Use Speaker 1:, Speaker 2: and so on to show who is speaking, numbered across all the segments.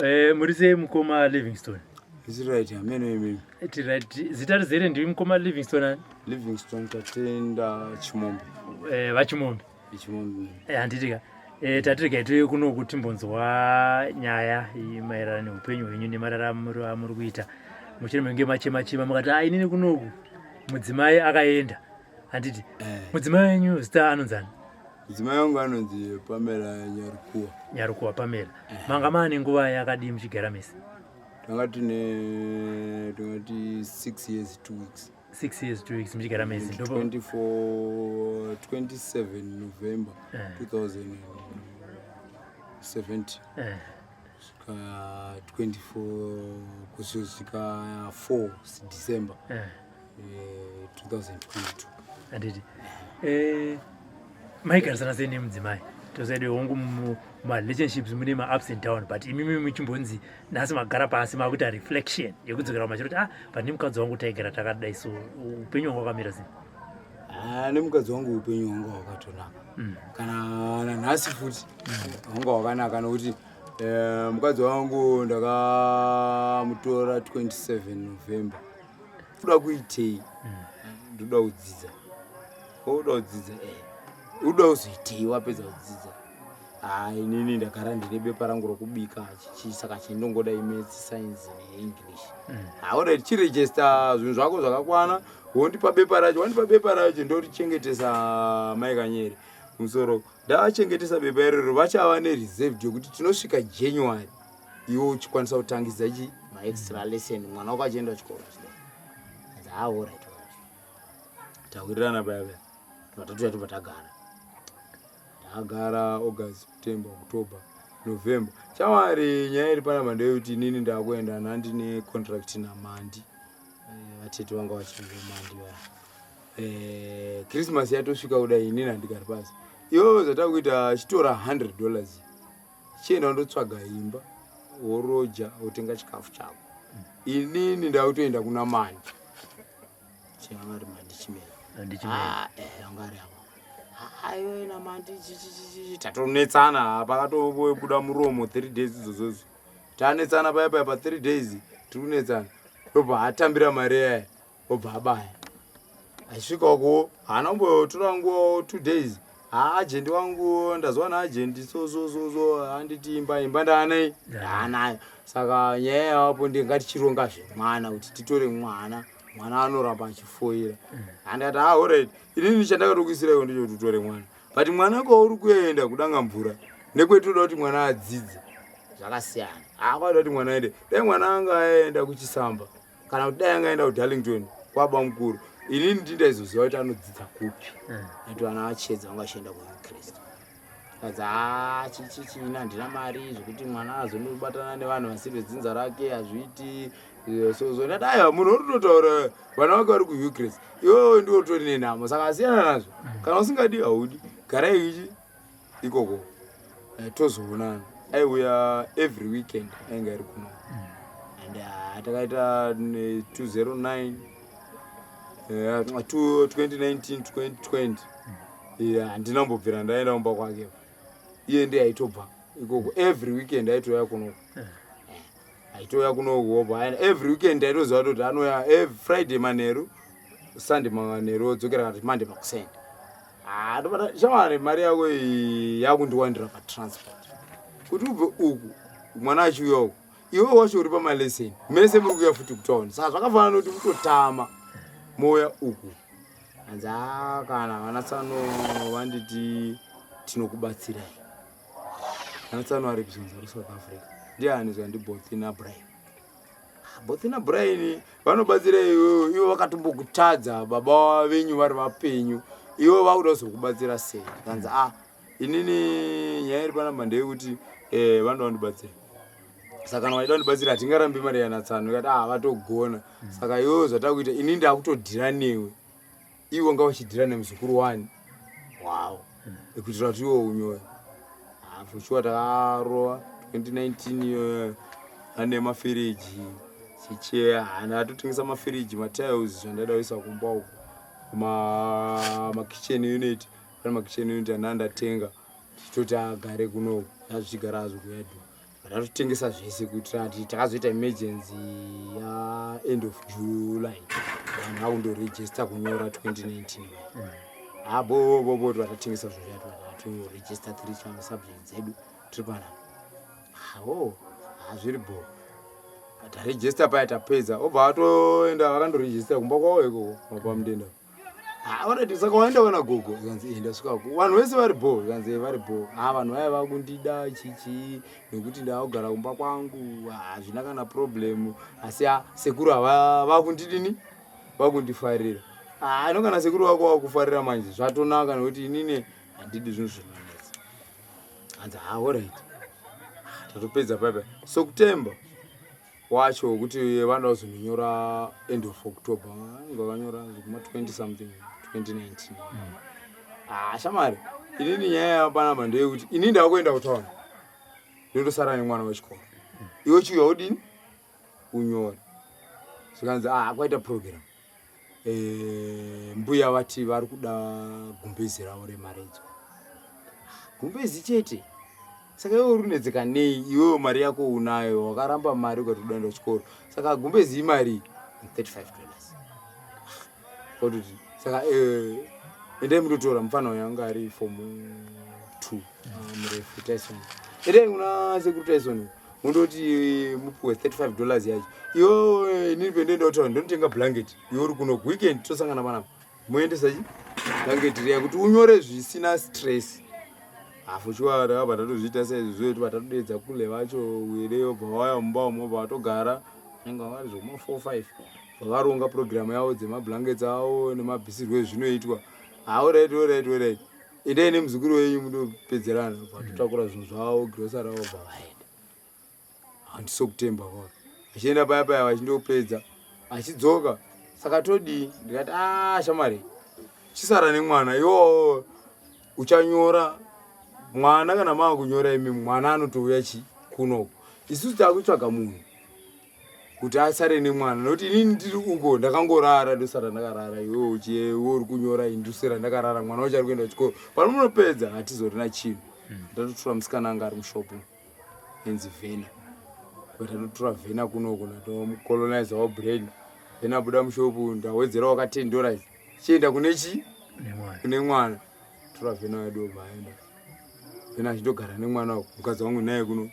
Speaker 1: Murise mukoma Livingstone.
Speaker 2: Is it right? Mimi.
Speaker 1: It right. Zitari zere ndi mukoma Livingstone.
Speaker 2: Livingstone tatenda Chimombe.
Speaker 1: Vachimombe.
Speaker 2: Chimombe.
Speaker 1: Handitika. Tatirika tiri kuno kuti mbonzwa nyaya maererano neupenyu hwenyu nemararamo amuri kuita. Muchiri menge machema mukati inini kunoku mudzimai akaenda. Handiti. Mudzimai wenyu zita anonzani.
Speaker 2: Mudzimai wangu anonzi Pamela
Speaker 1: Nyarukuwa Pamela. Manga mane nguva yakadi muchigara mesi.
Speaker 2: Tungati 6 years 2 weeks.
Speaker 1: 6 years 2 weeks muchigara mesi.
Speaker 2: 27 November 2017. 24 kusvika 4 December 2022.
Speaker 1: Handiti. Maikarisana sei nemudzimai. Tosaidi hongu relationships mune ups and down, but imimi muchimbonzi nhasi magara pasi makuita reflection yekudzokera kumachiro kuti pane mukadzi wangu taigara takadai, so upenyu wangu wakamira sei?
Speaker 2: Nemukadzi wangu upenyu hwanga hwakatonaka. Kana nanhasi futi hwanga hwakanaka nokuti mukadzi wangu ndakamutora 27 November. Uda kuitei? Ndoda kudzidza. Uda kudzidza? Uda kuzoitei wapedza kudzidza? Inini ndagara ndine bepa rangu rokubika saka chendongoda maths, science neEnglish. Uda tichiregister zvinhu zvako zvakakwana, wondipa bepa racho ndorichengetesa mai Kanyere musoro. Ndachengetesa bepa iroro vachava nereserved yokuti tinosvika January iwo uchikwanisa kutangidza maextra lesson mwana wako achienda chikoro chidai. Alright. Tawirirana baba. Vatatu yatu vatagara. Ndagara August, September, October, November. Chamwari nyaya iri pana mande kuti nini ndakuenda ndine contract naMandi. Vatete vanga vachinge Mandi vaya. Christmas yatosvika kudai inini handigari pasi. Iwo zvatakuita chitora $100. Chienda ndotsvaga imba, woroja, wotenga chikafu chako. Inini ndakutoenda kuna Mandi. Chiamari Mandi chimera. Angari apa. Ayo ina Mandi tatonetsana pakatobuda muromo 3 days izozozo. Tanetsana paya pa 3 days tikunetsana. Robva atambira mari yaya. Obva abaya. Asvikako hanombotora nguva 2 days. Ajendi wangu ndazwana ajendi so handiti imba ndaanai ndaanayo. Saka nyaya yapo ndingati chirongazve mwana kuti titore mwana anoramba achifoira. Handati alright, inini chandakatokuisirai ndicho tutore mwana. But mwana ko uri kuenda kudanga mvura nekwetoda kuti mwana adzidze zvakasiyana. Kwada kuti mwana aende. Dai mwana anga aenda kuchisamba kana kuti dai anga aenda kuDarlington kwaba mukuru, inini ndindaizoziva kuti anodzidza kupi. Kuti vana vachedza vanga vachienda kuUkrist. Chichina ndina mari zvekuti mwana azondobatana nevanhu vasive dzinza rake hazviiti. So ndadai munhu unototaura vana vake vari kuUkrist, iwewe ndiwo utori nenhamo. Saka asiyana nazvo. Kana usingadi haudi, garai ichi ikoko. Tozoonana. Aiuya every weekend ainge ari kuno. And takaita 2009 2019 2020. Handinambobvira ndaenda kumba kwake. Iye ndiye aitobva ikoko every weekend aitoya kuno. Aitoya kuno kuobva every weekend aitoziva kuti anoya every Friday manheru, Sunday manheru odzokera kuti Monday makusenda. Shamwari mari yako yakundiwandira patransport. Kuti ubve uku mwana achiuya uku iwe wacho uri pamaleseni mese muri kuuya futi kutown. Saka zvakafanana kuti kutotama moya uku. Anza kana vanatsano vanditi tinokubatsirai. Vanatsano vari kuzonza kuSouth Africa. Ndiani zvandibhothina Brian. Bothina Brian vanobatsira iwe vakatombokutadza baba venyu vari vapenyu. Iwe vakuda kuzokubatsira sei? Kanza inini nyaya iri pana mande yekuti vanoda kundibatsira. Saka kana vaida kundibatsira hatingarambi mari yanatsano ikati vatogona. Saka iwe zvatakuita inini ndakutodhira newe. Iwe wanga wachidhira nemuzukuru wani. Wow. Kuitira kuti iwe unyore. Fuchiwa takaroorwa 2019 ane mafiriji. Chichea atotengesa mafiriji, matiles zvandada kuisa kumba uko. Kitchen unit. Pane kitchen unit Ndatenga. Titoti agare kuno. Azvichigara azvo kuyadhu. Tatotengesa zvese kuitira kuti takazoita emergency end of July vanhu vakundoregister kunyora 2019 bobo tatotengesa zvozvo tatoregister 3 subjects dzedu tiri panapa zviri bo taregister paya tapedza obva atoenda vakandoregister kumba kwavo ikoko mapamudenda already saka waenda wana gogo ikanzi enda svika vanhu vese vari bo ikanzi vari bo vanhu vaya vakundida chichi nekuti ndakagara kumba kwangu hazvina kana problem asi sekuru vakundidini vakundifarira inokana sekuru vako vakufarira manje zvatonaka nekuti inini handidi zvinhu zvinonetsa hanzi alright tatopedza papa sokutemba wacho kuti vanda kuzonyora end of October ngavanyora zvekuma 20 something 2019 shamari inini nyaya yapanapa ndeyekuti inini ndakuenda kutaona ndondosara nemwana wechikoro iwe chiuya udini unyora zvikanzi kwaita program mbuya vati vari kuda gumbezi ravo remaredzo gumbezi chete saka iwe uri kunedzeka nei iwewo mari yako unayo wakaramba mari ukati udaenda kuchikoro saka gumbezi imari $35 kototi saka endai mundotora mufana yanga ari form 2 murefu Tyson endai kuna sekuru Tyson mundoti mupuwe $35 yacho iwe inini pendoenda kutaura ndonotenga blanket iwe uri kuno weekend tosangana panapa moendesa chi blanket riya kuti unyore zvisina stress fuchiwara vatatozviita saizvozvo vatatodedza kule vacho wereyo bvawaya mumba umo vatogara nenge vari zvokuma 4-5 vakaronga program yavo dzemablankets avo nemabhisirwo ezvinoitwa alright endai nemuzukuru wenyu mundopedzerana vatotakura zvinhu zvavo grosa ravo bva vaenda handisokutemba kwavo vachienda paya vachindopedza vachidzoka saka todii ndikati shamari chisara nemwana iwowo uchanyora mwana kana maa kunyora imi mwana anotouya kunoko isusu takutsvaga munhu kuti asare nemwana nokuti inini ndiri uko ndakangorara ndosara ndakarara iwe uri kunyora indusira ndakarara mwana wacho ari kuenda kuchikoro pano munopedza hatizorina chinhu ndatotora musikana anga ari mushopu enzi Vena ndatotora Vena kunoko ndatomucolonize wa brain Vena buda mushopu ndawedzerawo ka $10 chienda kune kune mwana tora Vena wedu vaenda Vena achindogara nemwana wako mukadzi wangu naye kuno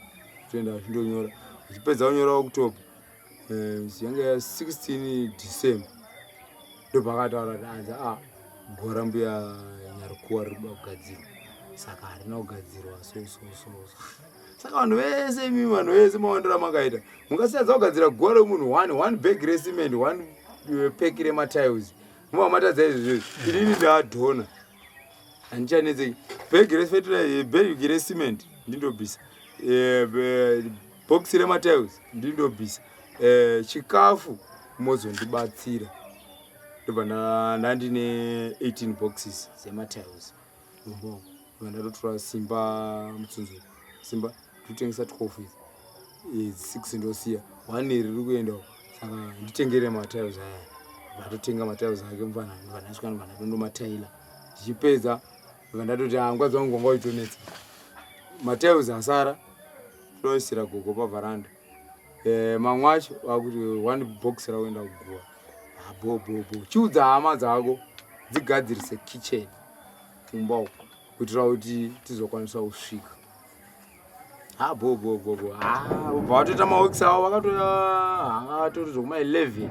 Speaker 2: toenda achindonyora achipedza unyora October yanga ya 16 December ndopakataura kuti gora mbuya nyarukuwa rikuda kugadzirwa saka harina kugadzirwa so saka vanhu vese imi vanhu vese mawandira makaita mukasiadza kugadzira gora remunhu one bag recement one pack rematiles muvamatadza izvozvo inini ndaadhona handichanetseki bag recement ndindobvisa box rematiles ndindobvisa chikafu mozondibatsira ndobva ndandine 18 boxes zematiles ndobva ndatotora simba mutsunzo simba ndotengesa 12 idzi 6 ndosiya 1 iri kuendawo saka nditengere matiles aya ndatotenga matiles ake mufana ndasvika ndomataila ndichipedza ndatoti ngwa dzangu ngonga itonetsa matiles asara toisira gogo pavharanda mamwe acho vakuti 1 box rakuenda kuguva bobo chiudza hama dzako dzigadzirise kitchen kumba uko kuitira kuti tizokwanisa kusvika bobo ubva watoita maweeks avo vakatori zvokuma 11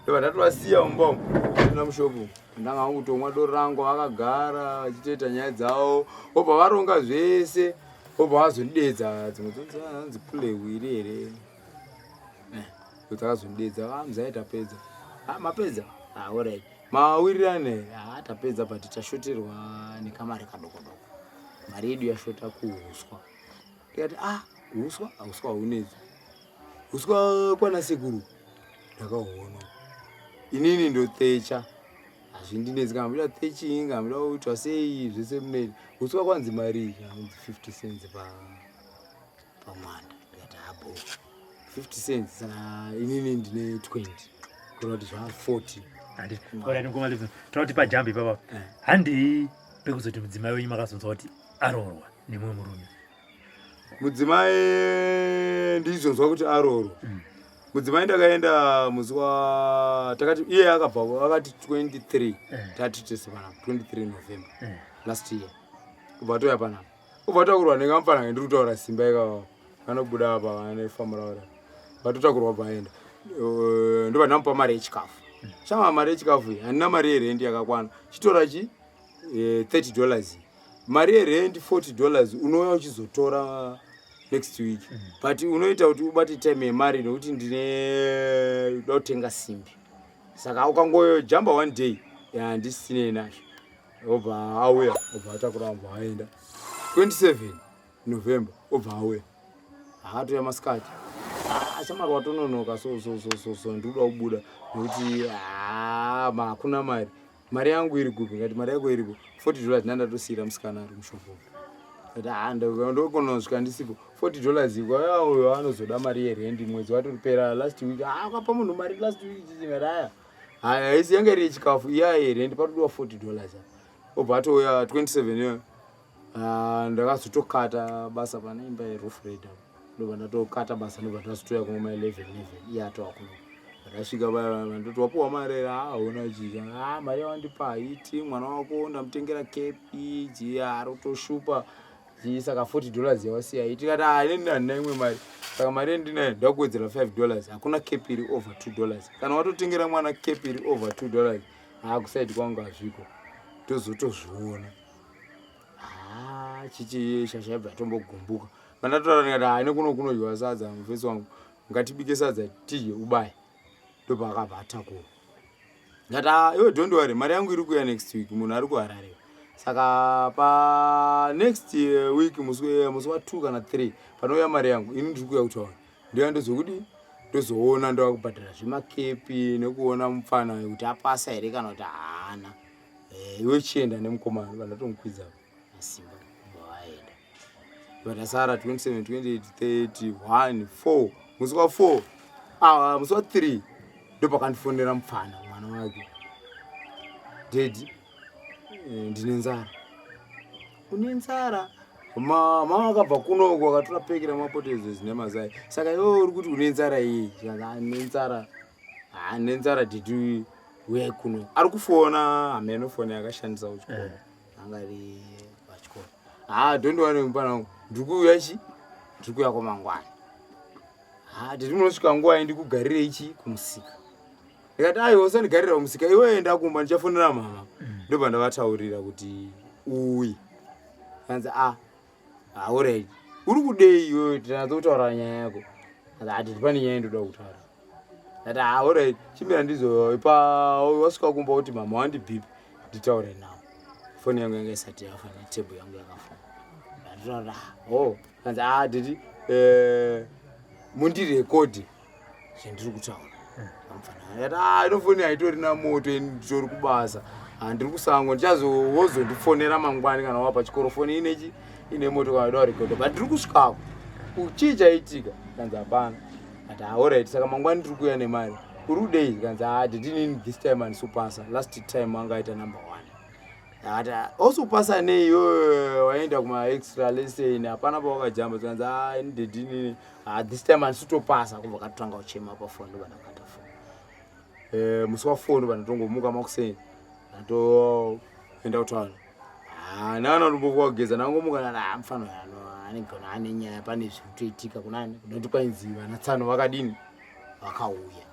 Speaker 2: vatatowasiya mumba umo tona mushopu ndanga vangutomwa doro rangu vakagara vachitoita nyaya dzavo obva varonga zvese obva vazondidedza dzimwe dzonzi pulewiri here dzakazondidedza muzaita pedza mapedza alright mawirirane tapedza but tichashoterwa nekamari kadokodoko mari yedu yashota kuhuswa tikati huswa hunezi huswa kwana sekuru ndakahuona inini ndotecha hazvindinezi kana muda techi inga muda kuitwa sei zvese munei huswa kwanzi mari 50 cents pamwanda tikati 50 cents saka inini ndine 20 kuna kuti zvaa 40
Speaker 1: tinoti pajambi papa handii pekuzoti mudzimai wenyu makazonzwa kuti aroorwa nemumwe murume
Speaker 2: mudzimai ndizonzwa kuti aroorwa. Mudzimai ndakaenda musi takati iye akabva akati 23 tati Tese pana 23 November last year. Kubva toya pana. Kubva takurwa ndingamufana ndiri kutaura simba ika vanobuda apa vanefamura ora. Vatotakurwa paenda. Ndoba ndamupa mari yechikafu. Chama mari yechikafu handina mari yerendi yakakwana. Chitora chi $30. Mari yerendi $40 unouya uchizotora next week. But unoita kuti ubate time yemari nokuti ndine dotenga simbi. Saka ukangoyo jamba one day handisine nazvo. Obva auya obva atakuramba aenda 27 November obva auya akatoya masikati achamari watononoka so ndikuda kubuda nokuti hakuna mari yangu iri kupi ngati mari yako iripo $40 ndandatosiyira musikana ari mushopo ati ndokonosvika ndisipo $40 ikwayo anozoda mari yerendi mwedzi watoripera last week akapa munhu mari last week chichingati haisi yanga iri yechikafu iya yerendi patodiwa $40 obva atouya 27 yo ndakazotokata basa pane imba yeroof radar ndobva ndatokata basa ndobva ndazotoya kuma 11 iye atova kuno ndasvika paya ndoti wapuwa mari hauna chicha mari yawandipa haiti mwana wako ndamutengera kepi ari kutoshupa saka $40 yawasiya haiti kati inini handina imwe mari saka mari yendinayo ndakuwedzera $5 hakuna kepi iri over $2 kana watotengera mwana kepi iri over $2 kusaidi kwangu hazviko tozotozviona chichi shashaibva tombogumbuka mandatotaura ndikati haine kunodyiwa sadza mufesi wangu ngatibike sadza tidye ubaye ndobva akabva atakura ngati iwe don't worry mari yangu iri kuya next week munhu ari kuharare saka pa next week musi wa2 kana 3 panouya mari yangu ini ndiri kuya kutaura ndiya ndozokudi ndozoona ndovakubhadhara zvemakepi nekuona mufana kuti apasa here kana kuti haana iwe chienda nemukomana vandatongukwidza asimba vaenda vatasara 27 28 30 1 4 musi wa4 musi wa3 ndopakandifonera mufana mwana wake dedi ndine nzara une nzara mama akabva kunoko akatora pekera mapotezes nemazai saka iwe uri kuti une nzara iyi nenzara didi uyai kuno ari kufona hameno foni yakashandisa kuchikoro angari pachikoro dondowane mupana wangu ndiri kuuya ndiri kuuya kwamangwana ndiri munosvika nguva ndikugarire ichi kumusika ndikati aiwa usandigarira kumusika iwe enda kumba ndichafonera mama ndobva ndavataurira kuti uyi kanzi alright uri kudei iwe tinazo kutaura nyaya yako ndiri pane nyaya ndoda kutaura ndati alright chimira ndizo wasvika kumba kuti mama wandibhipi nditaure nawo foni yangu yanga isati yafa netebhu yangu yakafona ndatotaura kanzi didi mundirekodhi zvendiri kutaura amufana inofoni haitori namoto nditori kubasa handiri kusango ndichazowozondifonera mangwani kana wapa chikoro foni inechi ine moto kanaida rekodha but ndiri kusvikako chii chaitika kanzi hapana ati alright saka mangwani ndiri kuuya nemari uri kudei kanzi didinini this time handisopasa last time angaita number 1 ati osopasa nei waenda kuma extra lesson hapana pawakajamba kanzi ini didinini this time handisitopasa kubva katotanga uchema pafoni ndobva ndakata foni musi wa4 ndobva ndatongomuka makuseni ndatoenda kutaura naana ndombovuka kugeza nangomuka mufano anegona ane nyaya pane zvikutoitika kunani kunoti kwainzi vanatsano vakadini vakauya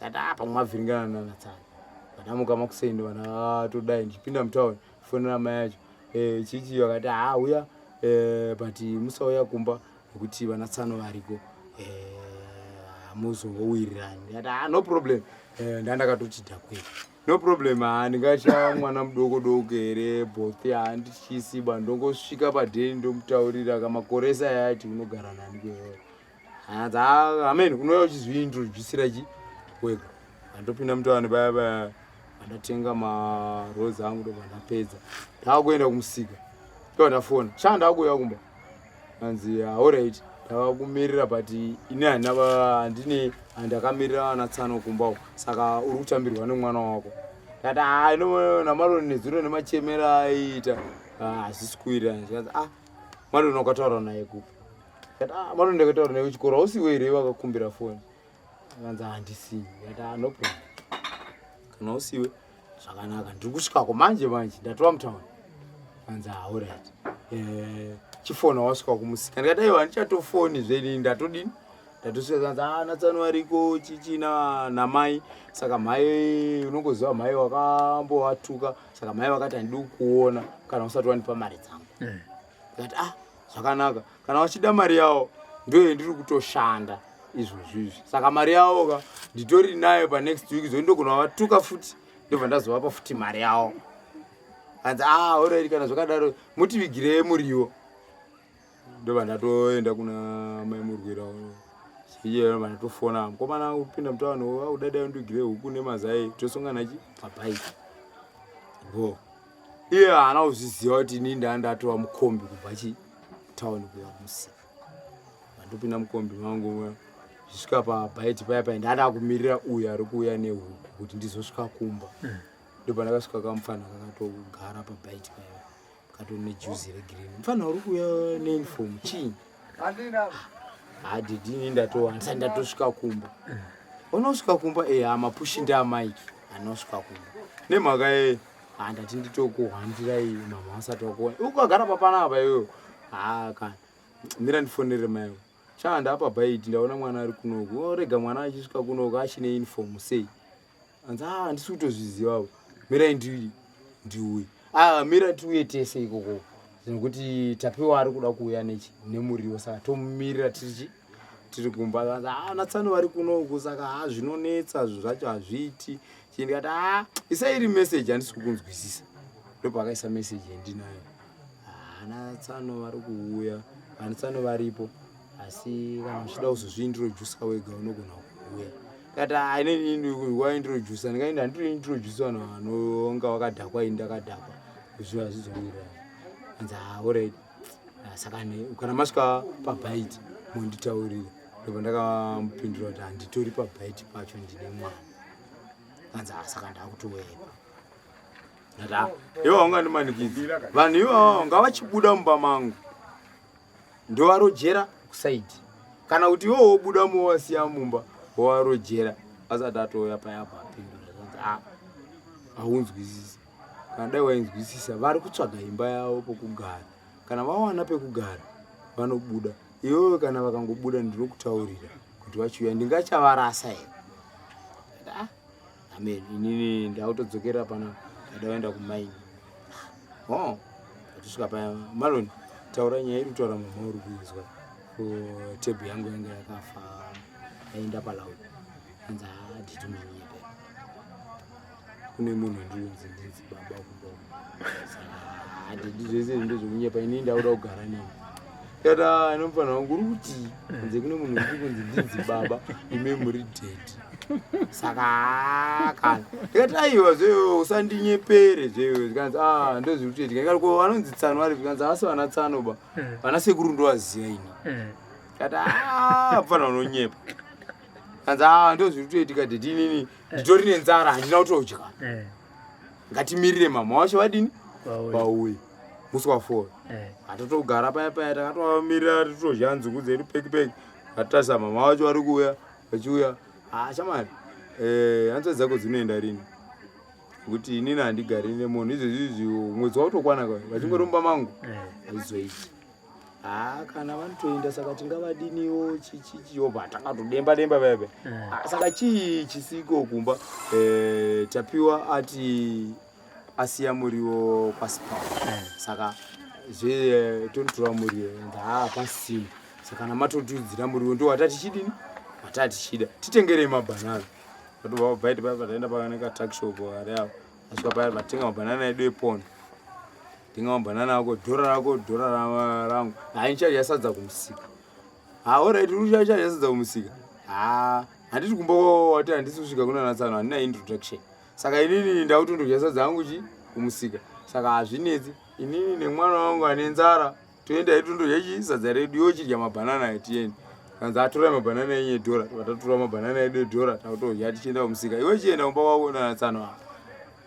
Speaker 2: kati pamwe mavhiringana nanatsano vanamuka makuseni vanatodai ndichipinda mutauni fonera mai yacho chichi vakati uya but musauya kumba nekuti vanatsano variko hamuzowirirani ndikati no problem ndandakatoti dhakwei no problem handingacha mwana mudoko here bothi handichisiba ndongosvika padheni ndomutaurira kamakoresa yati unogara nani kweyoyo amen unouya uchizviintroducira chi wega handopinda mutaani paya handatenga marozi angu ndobva ndapedza ndaakuenda kumusika ndobva ndafona chandakuuya kumba hanzi alright ndava kumirira but ini handakamirira vanatsano kumbawo saka uri kutambirwa nemwana wako ndati namaroni nedzuro nemachemera aiita hazvisi kuirira ndikazi maroni wakataura naye kupi kata mano ndakataura naye kuchikora usiwere wakakumbira foni akanzi handisi kata no problem kana usiwe zvakanaka ndiri kusvikako manje ndatova mutauni kanzi alright chifona wasvika kumusika ndikati aiwa ndichatofoni zveni ndatodini ndatosvika kanzi natsano ariko chichina namai saka mhai unongoziva mhai wakambovatuka saka mhai vakati handidi kuona kana usati wanipa mari dzangu ndikati zvakanaka kana wachida mari yavo ndoye ndiri kutoshanda izvozvizvi saka mari yavo ka nditori nayo panext week zondogona watuka futi ndobva ndazovapa futi mari yavo kanzi alright kana zvakadaro mutivigirei muriwo ndobva ndatoenda kuna mai murwira ndobva ndatofona mukomana kupinda mutaano udadai ndigirei huku nemazai tosongana chi pabhaiki iye haana kuzviziva kuti ini ndatova mukombi kubva chi tauni kuya kumusika ndopinda mukombi mangu zvisvika pabhaiti paya ndada kumirira uyu ari kuuya nehuku kuti ndizosvika kumba ndobva ndakasvika kamufana kakatogara pabhaiti paya katoni nejuzi regreen mufana uri kuuya neuniform chii hadidini ndisati ndatosvika kumba unosvika kumba mapushi ndeamaiki anosvika kumba nemhaka handati nditokuhwandirai mama asati wakuona ukagara papanapa iyoyo kana mira ndifonere maiwo chanda pabhaiti ndaona mwana ari kunoku orega mwana achisvika kunoku achine uniform sei anzi handisi kutozvizivawo mirai ndiuye mira tiuye tese ikoko zvinokuti tapiwa ari kuda kuuya nemuriwo saka tomumirira tiri kumba anzi natsano vari kunoku saka zvinonetsa zvacho hazviiti ndikati isairi meseji handisi kukunzwisisa ndopakaisa meseji yendinayo natsano vari kuuya vanatsano varipo asi kana uchida kuzozviintrojusa wega unogona kuuya kati inini waintrojusa ndikaenda handitointrojusa vanhu vanonga wakadhakwa ini ndakadhakwa zviva hazvizomira anzi alright saka kana masvika pabhaiti monditaurira ndobva ndakamupindura kuti handitori pabhaiti pacho ndine mwana anzi saka ndakutoweba ndati iwo haungandimanikidzi vanhu ivo ngavachibuda mumba mangu ndovarojera kusaidi kana kuti iwo wobuda mowasiya mumba wovarojera asati atouya payapa apindura anzi haunzwisisi kana dai wainzwisisa vari kutsvaga imba yavo pokugara kana vawana pekugara vanobuda iwewe kana vakangobuda ndinokutaurira kuti vachiuya ndingachavarasa here amen inini ndakutodzokera pana ndadaenda kumaini atisvika paya maroni taura nyaya iri kutaura mama uri kuizwa tebhu yangu yanga yakafa yaenda palaudi anzi nditimunyepe kune munhu ndinzi ndinzi baba kubomo handidi zvese ndezvokunyepa inini ndauda kugara neni kata inomufana wangu uri kuti anze kune munhu uri kunzi ndinzi baba ime muri dead saka kana ndikati aiwa zveyo usandinyepere zveyo zikanzi ndozviri kutoitika ndikati ko vanonzi tsano vari zikanzi asi vana tsano ba vana sekuru ndovaziva ini kati apfana unonyepa kanzi ndozviri kutoitika deti inini nditori nenzara handina kutodya ngatimirire mama wacho vadini pauye musi wafora hatotogara paya takatovamirira titodya nzungu dzedu pekipeki hatarisa mama wacho vari kuuya vachiuya shamari hanzva dzako dzinoenda rini kuti inini handigari nemunhu izvezvizvi mwedzi wautokwana kwa vachingorumba mangu haizoiti kana vanotoenda saka tingavadiniwo chichiobva takatodemba payapa saka chii chisiko kumba tapiwa ati asiya muriwo kwasipa saka tonditora muriwo pasina saka namatotudzira muriwo ndo watatichidini watatichida titengerei mabhanana atobva pabhaiti paya pataenda pakaneka takshop ari avo asvika paya patenga mabhanana edu epondo tenga mabhanana ako dhora rangu haichadya sadza kumusika alright urichadya sadza kumusika handiti kumba wati handisi kusvika kuna natsano handina introduction saka inini ndautondodya sadza yangu kumusika saka hazvinetsi inini nemwana wangu ane nzara toenda itondodya sadza redu yochidya mabhanana etieni kanzi atora mabhanana enye dhora vatatora mabhanana edu edhora takutodya tichienda kumusika iwe chienda kumba wako natsano apa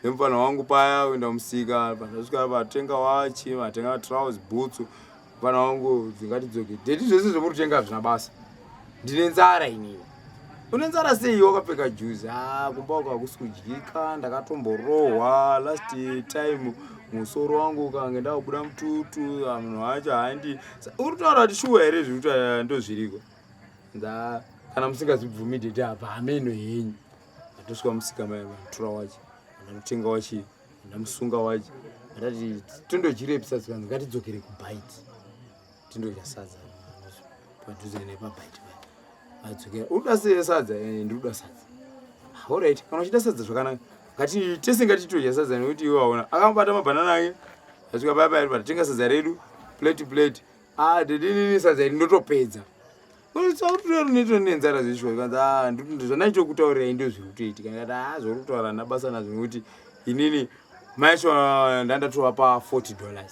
Speaker 2: nemufana wangu paya uenda kumusika pasvika patenga wachi matenga trouse boots Bana wangu dzingatidzoke. Ndeti zvese zvomurutenga hazvina basa. Ndine nzara inini. Une nzara sei wakapfeka juice? Kumba ukakusi kudyika, ndakatomborohwa last time musoro wangu ukange ndabuda mututu, munhu wacho handi. Uri kutaura kuti shuwa here zviri kuti ndozviriko. Kana musingazvibvumi ndeti apa hameno henyu. Ndosvika musika mai tura wacho. Ndamutenga wacho. Ndamusunga wacho. Ndati tondojirepisa zikanzi ngatidzokere kubite. Tindodya sadza. Padhuze nepaBite. Adzokera. Uda sei sadza? Ndinoda sadza. Alright, kana uchida sadza zvakanaka. Ngati Tese ngatitodya sadza nekuti iwe waona. Akambata mabanana ake. Asvika bye tatenga sadza redu plate to plate. Ndini sadza ndinotopedza. Unotsautura nenzara zvisho kanza zvona ichokutaurira ndozviri kutoitika. Ngati zvori kutaura nabasa nazvo nekuti inini maisho ndandatova pa $40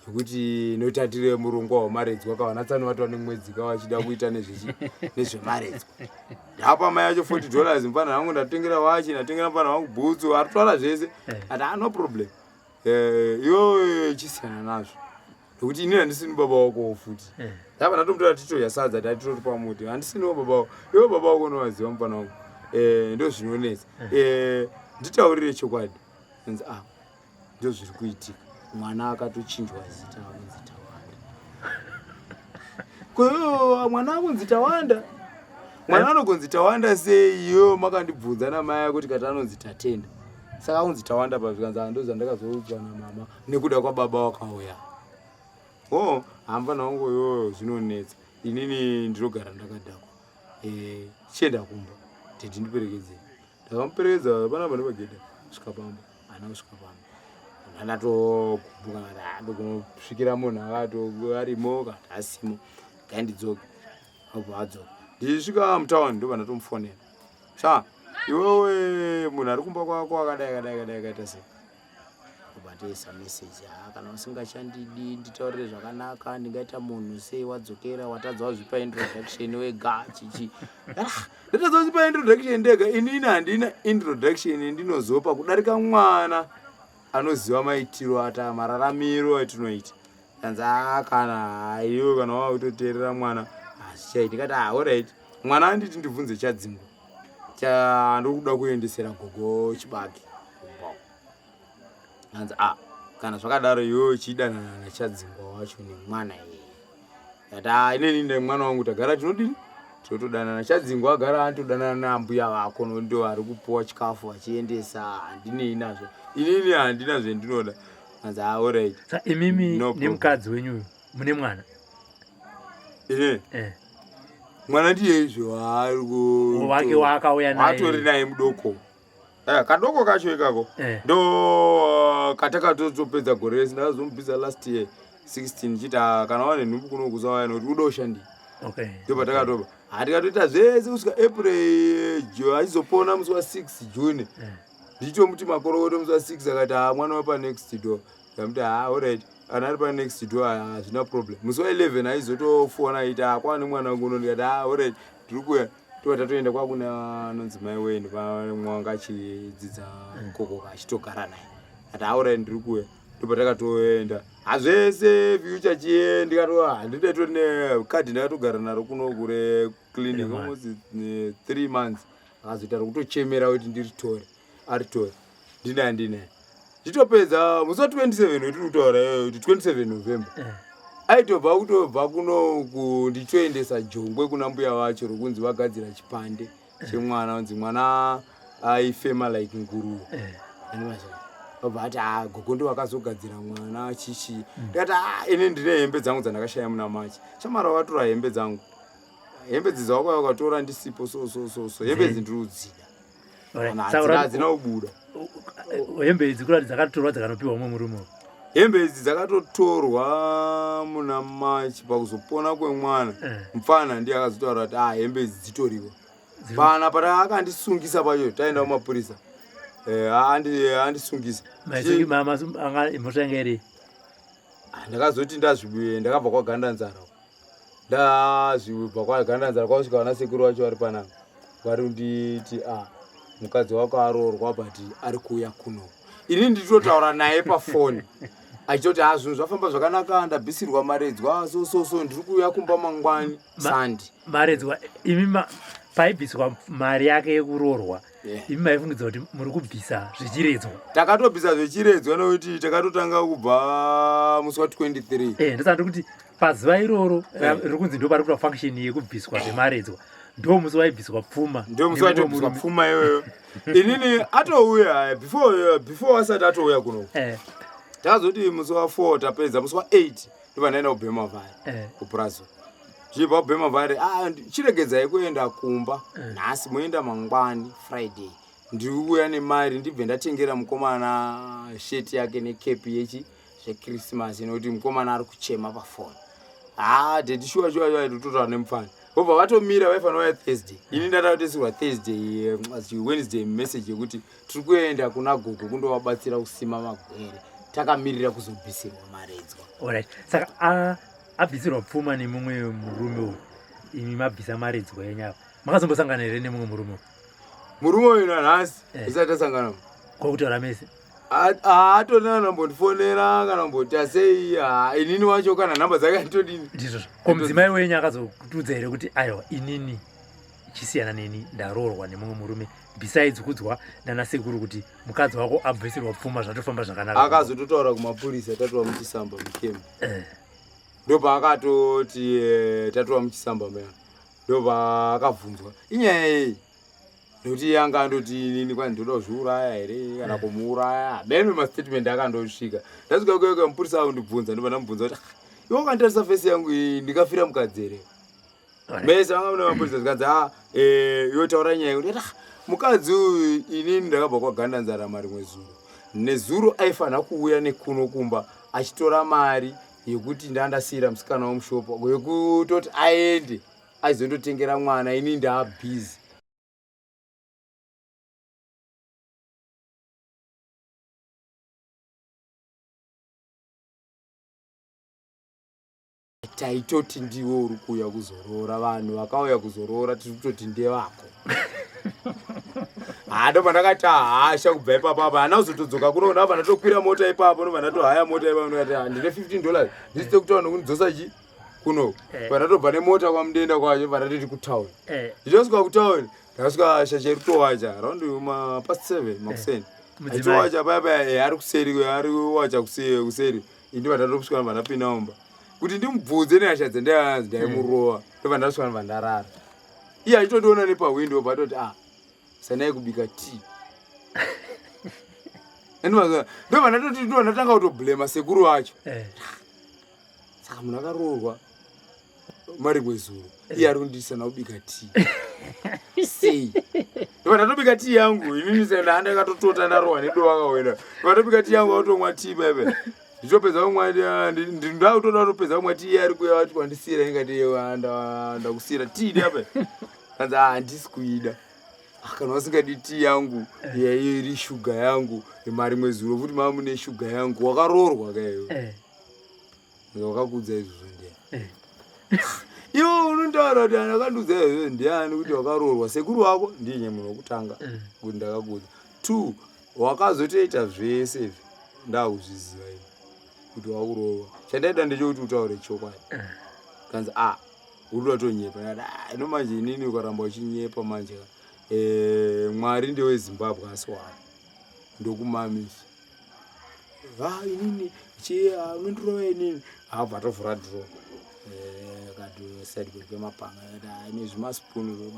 Speaker 2: yekuti notatire murongwa wamaredzwa akawana tsanovatwa nemwedzi kawachida kuita nezvemaredzwa. Ndapa mai yacho $40 mfana hangu ndatengera wachi, ndatengera mfana wangu bhutsu, aritoara zvese. Ati no problem. Iwo chisiyana nazvo. Nokuti inini handisini baba wako futi. Ndapa ndatomutora titodya sadza tatitori pamuti. Handisiniwo baba wako. Iwo baba wako unowaziva mfana wangu. Ndozvinonetsa. Nditaurire chokwadi. Ndozviri kuitika. Mwana akatochinjwa zita anonzi Tawanda. Mwana anonzi Tawanda. Mwana anonzi Tawanda sei iyo makandibvunza namai yako kuti kati anonzi Tatenda. Saka anonzi Tawanda pazvikanza ndozvandakazoudzwa namama nekuda kwababa wakauya. Hambana wangu iyoyo zvinonetsa. Inini ndinogara ndakadhakwa. Chienda kumba. Nditi ndiperekedzei. Ndakamuperekedza pana panopagedha. Svika pamba. Ana kusvika pamba. Ndatokumbuka ndokusvikira munhu akato arimo kana asimo. Ngandidzoke. Adzoka. Ndisvika mutaundi ndo pandatomufonera. Iwewe munhu ari kumba kwako akadai akaita sei? Kubatisa message. Kana usingachandidi nditaurire zvakanaka ndingaita munhu sei wadzokera watadzawo zvipa introduction wega chichi. Ndatadzawo zvipa introduction ndega. Inini handina introduction ndinozopa kudarika mwana anoziva maitiro ata mararamiro etinoita. Kanza kana iwe kana wakutoteerera mwana azvichaiti kati alright. Mwana anditi ndibvunze chadzingu. Ndokuda kuendesera gogo chibage. Kanza kana zvakadaro iwe chidanana nachadzingwa wacho nemwana iye. Kati inini ndine mwana wangu tagara tinodini? Tinotodanana. Chadzingwa agara antodanana nambuya vako ndo ari kupuwa chikafu achiendesa. Handinei nazvo. Inini handina zvendinoda. Kanza alright.
Speaker 1: Imimi nemukadzi wenyu mune mwana?
Speaker 2: Mwana ndiye izvo
Speaker 1: wake wakauya naye.
Speaker 2: Atori naye mudoko. Kadoko kacho ikako. Ndo katakatopedza gore rese ndakazomubvisa last year 16 chita kana wane nhumbu kuno kuzawaya nokuti uda ushandi.
Speaker 1: Okay.
Speaker 2: Ndo patakatopa. Hatikatoita zvese kusvika April achizopona musi wa6 June. Nditomuti makorokoto musi wa6 akati mwana wapa next door. Ndamuti alright. Ana ari pa next door hazvina problem. Musi wa11 aizotofona aita kwane mwana wangu ndikati alright ndiri kuya. Tatoenda kwakuna anonzi mai wenyu pamwanga achidzidza koko achitogara naye. Ati alright ndiri kuya. Ndopatakatoenda. Hazvese future chiye ndikato handitaito nekadhi ndakatogara naro kuno kure clinic almost 3 months. Akazoita kutochemera kuti ndiritore. Aritore. Ndina. Nditopedza musi wa 27 kuti kutaura kuti 27 November. Aitobva kuno ndichoendesa jongwe kuna mbuya wacho rokunzi vagadzira chipande chemwana unzi mwana aifema like nguruwe. Obva ati gogo ndo wakazogadzira mwana chichi. Ndikati ini ndine hembe dzangu dzandakashaya muna machi. Chamara watora hembe dzangu. Hembe dzizawako wakatora ndisipo so hembe dzindirudzida. Hadzina ubuda.
Speaker 1: Hembe idzi kurati dzakatorwa dzakanopiwa umwe murume.
Speaker 2: Hembe idzi dzakatotorwa muna machi pakuzopona kwemwana. Mfana ndiye akazotaura kuti hembe idzi dzitoriwa. Pana akandisungisa pacho taenda kumapurisa. Andisungisa.
Speaker 1: Maisiki mama anga imotengeri.
Speaker 2: Ndakazoti ndakabva kwaGandanzara. Ndazvibva kwaGandanzara kwasvika vana sekuru vacho vari panapa. Vari kunditi mukadzi wako aroorwa but ari kuuya kuno. Ini nditotaura naye pafoni. achitoti zvinhu zvafamba zvakanaka ndabvisirwa maredzwa so ndiri kuuya kumba mangwani sandi
Speaker 1: maredzwa imi paibviswa mari yake yekuroorwa imi maifungidza kuti muri kubvisa zvichiredzwa
Speaker 2: takatobvisa zvichiredzwa nokuti takatotanga kubva musi wa23
Speaker 1: ndosati kuti pazuva iroro riri kunzi ndo pari kuita function yekubviswa zvemaredzwa ndo musi waibviswa pfuma
Speaker 2: ndo musi waitobviswa pfuma iyoyo inini atouya before asati atouya kuno takazoti musi wa4 tapedza musi wa8 ndopanaenda kubhema vhari kupurazo chibva kubhema vhari chiregedzai kuenda kumba nhasi moenda mangwani Friday ndikuuya nemari ndibve ndatengera mukomana sheti yake nekepi zvekrismasi nokuti mukomana ari kuchema pafoni dedi shuwa totora nemufana obva vatomira vaifanira vaya Thursday ini ndatautisirwa Thursday Wednesday message yekuti tiri kuenda kuna gogo kundovabatsira kusima magwere takamirira kuzobvisirwa maredzwa.
Speaker 1: Alright. Saka abvisirwa pfuma nemumwe murume imi mabvisa maredzwa yenyaya. Makazombosangana here nemumwe murume?
Speaker 2: Murume uyu nanhasi isati tasangana.
Speaker 1: Kwakutaura mese?
Speaker 2: Atona nambondifonera kana mboti asei inini wacho kana namba dzake ndodini.
Speaker 1: Ndizvo. Komudzimai wenyu akazokutudza here kuti aiwa inini chisiyana neni ndaroorwa nemumwe murume besides kudzwa nana sekuru kuti mukadzi wako abvisirwa pfuma zvatofamba zvakanaka.
Speaker 2: Akazototaura kumapurisa tatova muchisamba mukemba. Ndopa akatoti tatova muchisamba meya. Ndopa akabvunzwa. Inyaya yei? Nokuti yanga andoti nini kwani ndoda kuzviuraya here kana kumuuraya. Meme mastatement akandosvika. Ndasvika kweko mupurisa akandibvunza ndopa ndamubvunza kuti iwe wakanditarisa fesi yangu ndikafira mukadzi here. Mese vanga mune mapurisa zvikanzi iwe taura nyaya yekuti mukadzi uyu inini ndakabva kwaganda nzara mari mwezuro. Nezuro aifanira kuuya nekuno kumba achitora mari yekuti ndandasiyira musikana womushopo yekutoti aende aizondotengera mwana ini ndaabhizi. Taitoti ndiwo uri kuuya kuzorora vanhu vakauya kuzorora tiri kutoti ndevako. Ndopa ndakati hasha kubva ipapo apa hana kuzotodzoka kuno ndabva ndatokwira mota ipapo ndobva ndatohaya mota ipapo ndikati ndine $15 ndisite kutaura nokundidzosa chi kuno pandatobva nemota kwamudenda kwacho pandatoti kutauni ndichosvika kutauni ndakasvika shasha irikutowacha around past 7 makuseni aitowacha payapaya ari kuseri ari wacha kuseri indibva ndatosvika ndobva ndapinda mumba kuti ndimubvunze nehasha dzandaianzi ndaimurova ndobva ndasvika ndobva ndarara iye achitondiona nepawindo patoti sanai kubika tea. Ndobva ndatoti ndatanga kutoblema sekuru wacho. Saka munhu akaroorwa mari mwezuro iye ari kundisana kubika tea. Sei? Ndobva ndatobika tea yangu inini senda ndakatotota ndarohwa nedo wakawena. Ndobva ndatobika tea yangu automwa tea bebe. Ndichopedza kumwa ndakutoda kutopedza kumwa tea ari kuya wati wandisiyira ingati ndakusiyira tea ndape. Kanzi handisi kuida. Kana wasingadi tea yangu iri shuga yangu mari mwezuro futi mama mune shuga yangu wakaroorwa kayo. Wakakudza izvozvo ndiani? Iwo unontaura kuti ndakandudza izvozvo ndiani kuti wakaroorwa sekuru wako ndiye munhu wokutanga kuti ndakakudza. 2 wakazotoita zvese izvi ndakuzviziva ini kuti wakuroorwa. Chandaida ndechekuti utaure chokwadi. Kanzi uri watonyepa. Ino manje inini ukaramba uchinyepa manje Mwari ndewe Zimbabwe asi wani ndokumamisa inini unondirova inini abva tovhura dhiro kati kwemapanga ine zvimasipuni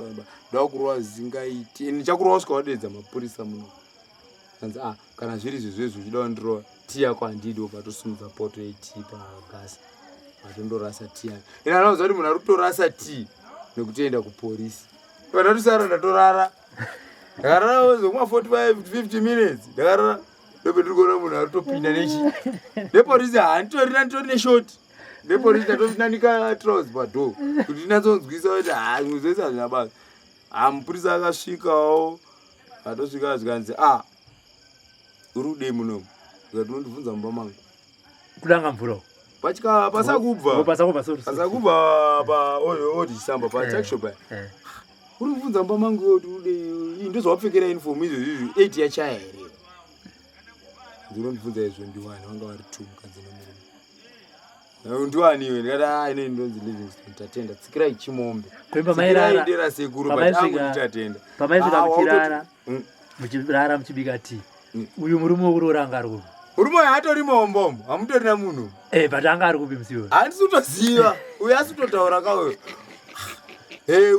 Speaker 2: ndakurova zingaiti ndichakurova usvika wadedza mapurisa muno kanzi kana zviri zvezvezvo uchida kundirova tii yako handidi obva tosumudza poto yetii pagasi atondorasa tii yake ina anauza kuti munhu ari kutorasa tii nekutoenda kuporisi ndatusara ndatorara ndakarara zomwa 45-50 minutes ndakarara ndope ndiri kuona munhu ari topinda nechi neporisi handitorina nditori neshoti neporisi ndatopinanika trousi padhoo kuti ndinatsonzwisa kuti zvimwe zvese hazvina basa mupurisa akasvikawo atosvika zvikanzi uri kudei munomu ikati unondibvunza mumba mangu
Speaker 1: kudanga mvurawo
Speaker 2: pasakubva paodichisamba pachakishopa uri kubvunza mumba mangu kuti ndozvawapfekera uniform izvozvizvi 8 yachaya here ndinondibvunza izvo ndiwani vanga vari 2 mukadzi nemurume ndiwani iwe ndikati ine ndonzi Livingstone tatenda tsikirai chimombe tsikirai sekuru but angu nditatenda
Speaker 1: pamaisvika muchirara muchibika tea uyu murume wokuroora anga ari kupi
Speaker 2: murume uyu hatori mombomo hamutorina munhu
Speaker 1: but anga ari kupi musiwo
Speaker 2: handisi kutoziva uyu asi kutotaura kauyo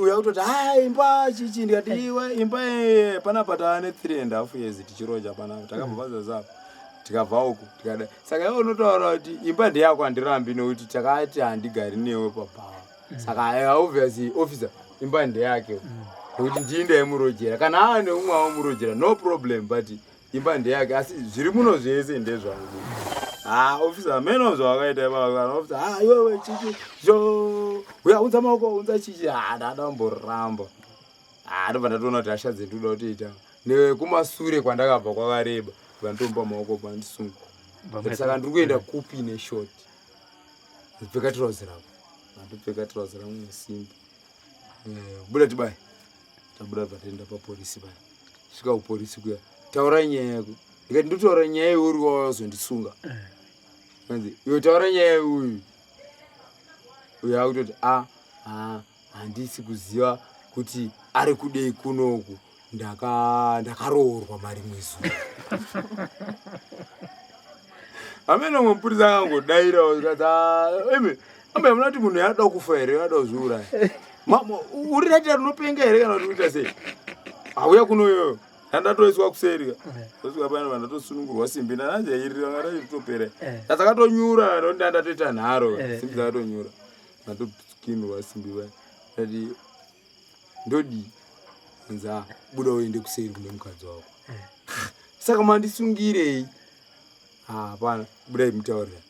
Speaker 2: uya kutoti imba chichi ndikati iwe imba panapa taane 3.5 years tichiroja panapa takabva pazazapa tikabva uku tikada saka iwe unotaura kuti imba ndeyako handirambi nokuti takati handigari newe papawa saka obviously officer imba ndeyake nokuti ndindaimurojera kana aane umwe aumurojera no problem but imba ndeyake asi zviri muno zvese ndezvangu officer meno zvawakaita ipapa officer iwewe chichi uya unza maoko unza chichi ndadamboramba ndobva ndatoona kuti hasha dzenduda kutoita nekumasure kwandakabva kwakareba vandomba maoko pandisunga saka ndiri kuenda kupi neshoti ndipfeka trouser rapo ndipfeka trouser rangu nesimba buda tibai tabuda patenda papolisi pai svika kupolisi kuya taura nyaya yako ndikati ndotaura nyaya iwe uri wazondisunga anzi iwe taura nyaya uyu uyu akutoti handisi kuziva kuti ari kudei kunoku ndakaroorwa mari mwezuva amene umwe mupurisa akangodaira ambe muna kuti munhu yada kufa here yada kuzviuraya uri ratira rinopenga here kana kuti uita sei auya kuno iyoyo ndandatoiswa kuseri tosvika pane vandatosunungurwa simbi nananjairira ngatachitopera tasakatonyura nokuti ndandatoita nharo simbi dzakatonyura ndatokinurwa simbi vai ati ndodi nza buda uende kuseri kune mukadzi wako saka mandisungirei hapana budai mutaurira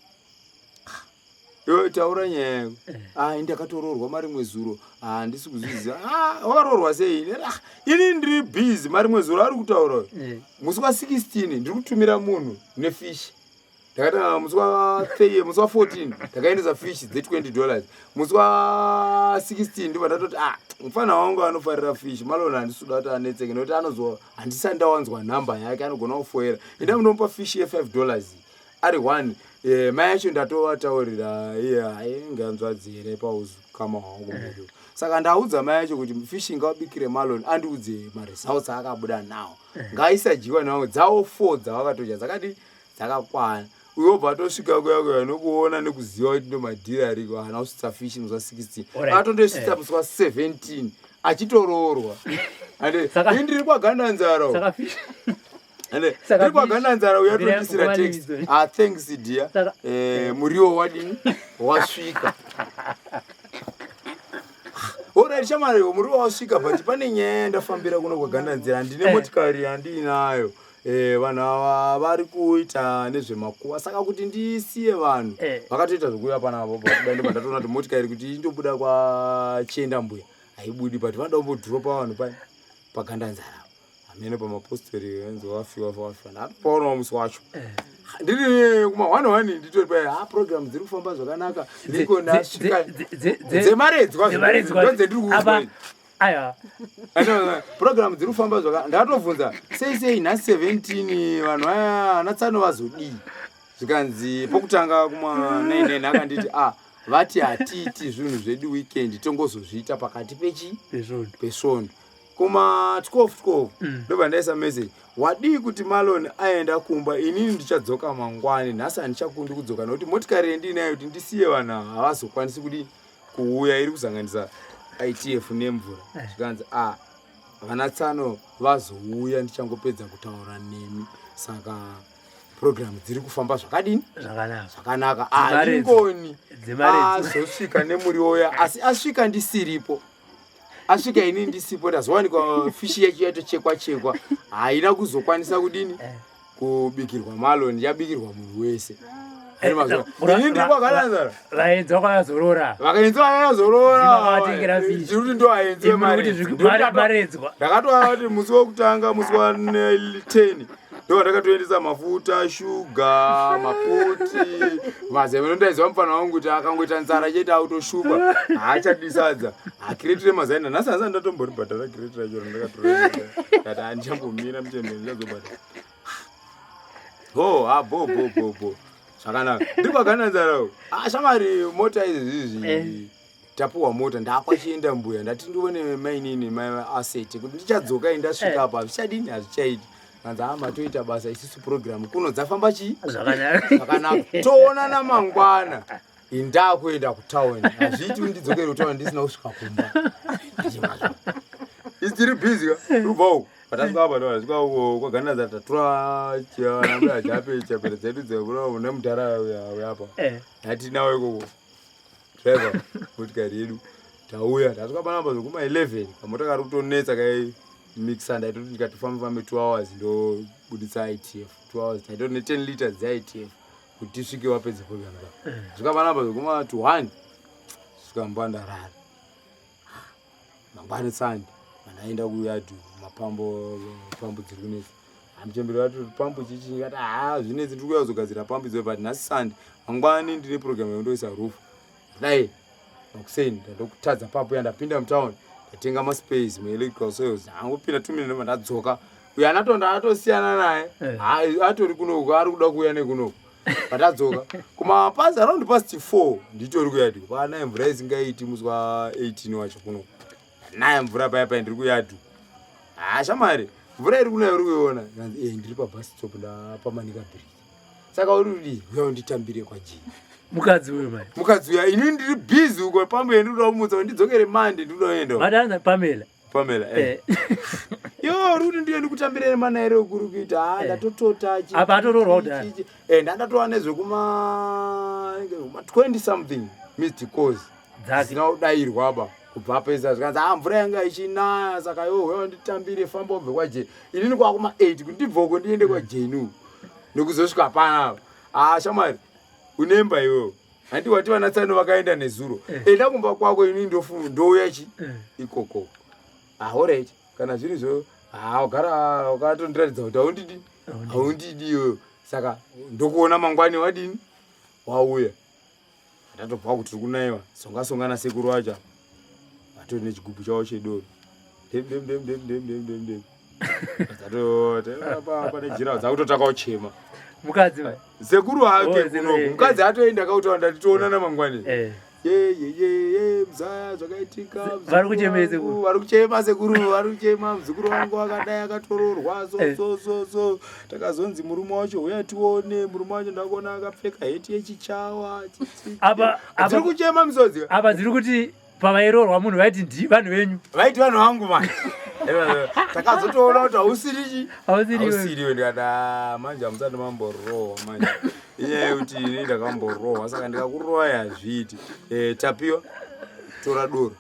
Speaker 2: iwe taura nyaya yako ndakatoroorwa mari mwezuro handisi kuzviziva wakaroorwa sei ini ndiri busy mari mwezuro ari kutaura musi wa16 ndiri kutumira munhu nefish ndakati musi wa3 musi wa14 ndakaendesa fish $20 musi wa16 ndibva ndatoti mufana wangu anofarira fish malona handisuda kuti anetseke nokuti anozo handisati ndawanzwa nhamba yake anogona kufoera enda munomupa fish $5 ari 1 mai yacho ndatovataurira nganzwadzi here pauzukama hwangu mudu saka ndaudza mai yacho kuti fish ngawabikire maloni andiudze maresults akabuda nawo ngaisadyiwa nevamwe dzawo 4 dzavakatodya dzakati dzakakwana uyo bva atosvika kuyakuya nokuona nekuziva kuti ndomadhiri ariko hana kusvitsa fish musi wa16 atondoisvitsa musi wa17 achitoroorwa ande indiri kwagandanzara ndiri kwagandanzara uyatondisira text thanks dear muriwo wadini wasvika orai shamariwo muriwo wasvika but pane nyaya ndafambira kuno kwagandanzira handine motikari handinayo vanhu ava vari kuita nezvemakuva saka kuti ndisiye vanhu vakatoita zvokuya panapa pakudainde pandatoona kuti motikari kuti indobuda kwachienda mbuya haibudi but vanoda kumbodhuropa vanhu pagandanzara amene pamapostori enzi wafiwa ndatopaonawo musi wacho ndiri kuma1 nditori pai program dziri kufamba zvakanaka ndiko ndasvika dzemaredzwa ndondze ndiri kuudzwa
Speaker 1: aya
Speaker 2: program dziri kufamba zvakanaka ndatovhunza sei nhasi 17 vanhu aya hanatsano vazodii zvikanzi pokutanga kuma9 akanditi vati hatiiti zvinhu zvedu weekend tongozozviita pakati pesvondo kuma 12 ndobva ndaisa message wadii kuti maloni aenda kumba inini ndichadzoka mangwani nhasi handichakundi kudzoka nokuti motikari yendinayo kuti ndisiye vanhu havazokwanisi kudi kuuya iri kuzanganisa ITF nemvura zvikanzi vanatsano vazouya ndichangopedza kutaura nemi saka program dziri kufamba zvakadini zvakanaka ingoni azosvika nemurioya asi asvika ndisiripo asvika ini ndisipo ndazowanikwa fishi yacho yatochekwa haina kuzokwanisa kudini kubikirwa maloni yabikirwa munhu wese ndiri kwagadanzara
Speaker 1: vaenzi vakazorora
Speaker 2: ndiri ndo aenzi
Speaker 1: maredzwa
Speaker 2: ndakatova kuti musi wekutanga musi wa10 ndo ndakatoendesa mafuta shuga mapoti mazemeno ndaiziva mufana wangu kuti akangoita nzara chete autoshupa haachadisadza akiretire mazaina nhasi hasa ndatombori bhadhara kiretira choro ndakatorekata kati handichambomira muchemberi ndazobhadhara bo zvakanaka ndikwagananzarao shamari mota izvi tapuwa mota ndakwachienda mbuya ndati ndione mainini maasset kuti ndichadzoka indasvika apa zvichadini hazvichaiti kanzi matoita basa isusu program kuno dzafamba chii zvakanaka toonana mangwana indakuenda kutauni hazviti ndidzokere kutauni ndisina kusvika kumba isitiri busy rubau patasvika kwagananza tatora chianambira jape chapera dzedu dzekuro nemudhara uyapa natinawo ikoko driver motikari yedu tauya tasvika panamba zokuma 11 kamota kari kutonetsa kai mixer ndaitoti ndikatifamba 2 hours ndobuditsa ITF 2 hours taitoti ne 10 liters dza-ITF kuti tisvike wapedza program zvika panamba zokuma 1 svika ndarara mangwani sandi manaenda kuyadhu mapambo dziri kunetsa amuchemberi wati pambo chichi ngati zvinezi ndiri kuya kuzogadzira pambo idzo but nhasi sandi mangwani ndine program yondoisa rufu dai makuseni ndandokutadza papo yandapinda mutaundi ndatenga maspace muelectrical soils angopinda 2 minutes ndadzoka uyo anatonda atosiyana naye atori kunoku ari kuda kuuya nekunoku patadzoka kumapazi around past 4 nditori kuyadhu pana mvura isingaiti musi wa 18 wacho kunoku naye mvura paya ndiri kuyadhu shamari mvura iri kunayo uri kuiona ndiri pabus stop ndapamanika bridge saka uri uya unditambire kwajii
Speaker 1: mukadzi uyu mai
Speaker 2: mukadzi uya ini ndiri busy uko pamwe ndiri kumudza kuti ndidzokere mande ndinoenda
Speaker 1: madana Pamela
Speaker 2: yo ruti ndiye ndikutambirira mana ere ukuru kuita ndatotota
Speaker 1: apa atororwa kudhara
Speaker 2: ndandatova nezvekuma 20 something missed calls dzasina kudairwa apa kubva apedza zvikanzi mvura yanga ichinaya saka yo nditambire famba ubve kwajeni inini kwakuma 8 kuti ndibvoko ndiende kwajeni nekuzosvika panapa shamari unemba iwewo handi wati vanatsano vakaenda nezuro enda kumba kwako ini ndouya chi ikoko alright kana zviri zvo ugara ukatondiratidza kuti haundidi iwewo saka ndokuona mangwani wadini wauya ndatobva kuti tiri kunaiwa songasongana sekuru wacho atori nechigubhu chavo chedoro pane jira dzakutotakawo chema
Speaker 1: mukadzi vai
Speaker 2: sekuru wake kunoku mukadzi atoenda kautaura ndati toonana mangwani mzaya zvakaitika
Speaker 1: vari
Speaker 2: kuchema sekuru vari kuchema muzukuru wangu akadai akatororwa so takazonzi murume wacho uya tione murume wacho ndakuona akapfeka heti yechichawa dziri kuchema misodzi
Speaker 1: apa dziri kuti pavairorwa munhu vaiti ndi vanhu venyu
Speaker 2: vaiti vanhu vangu mani takazotoona kuti hausiriwe ndikati manje hamusati mamborohwa manje inyaya yekuti ini ndakamborohwa saka ndikakurohwa hazviiti tapiwa tora doro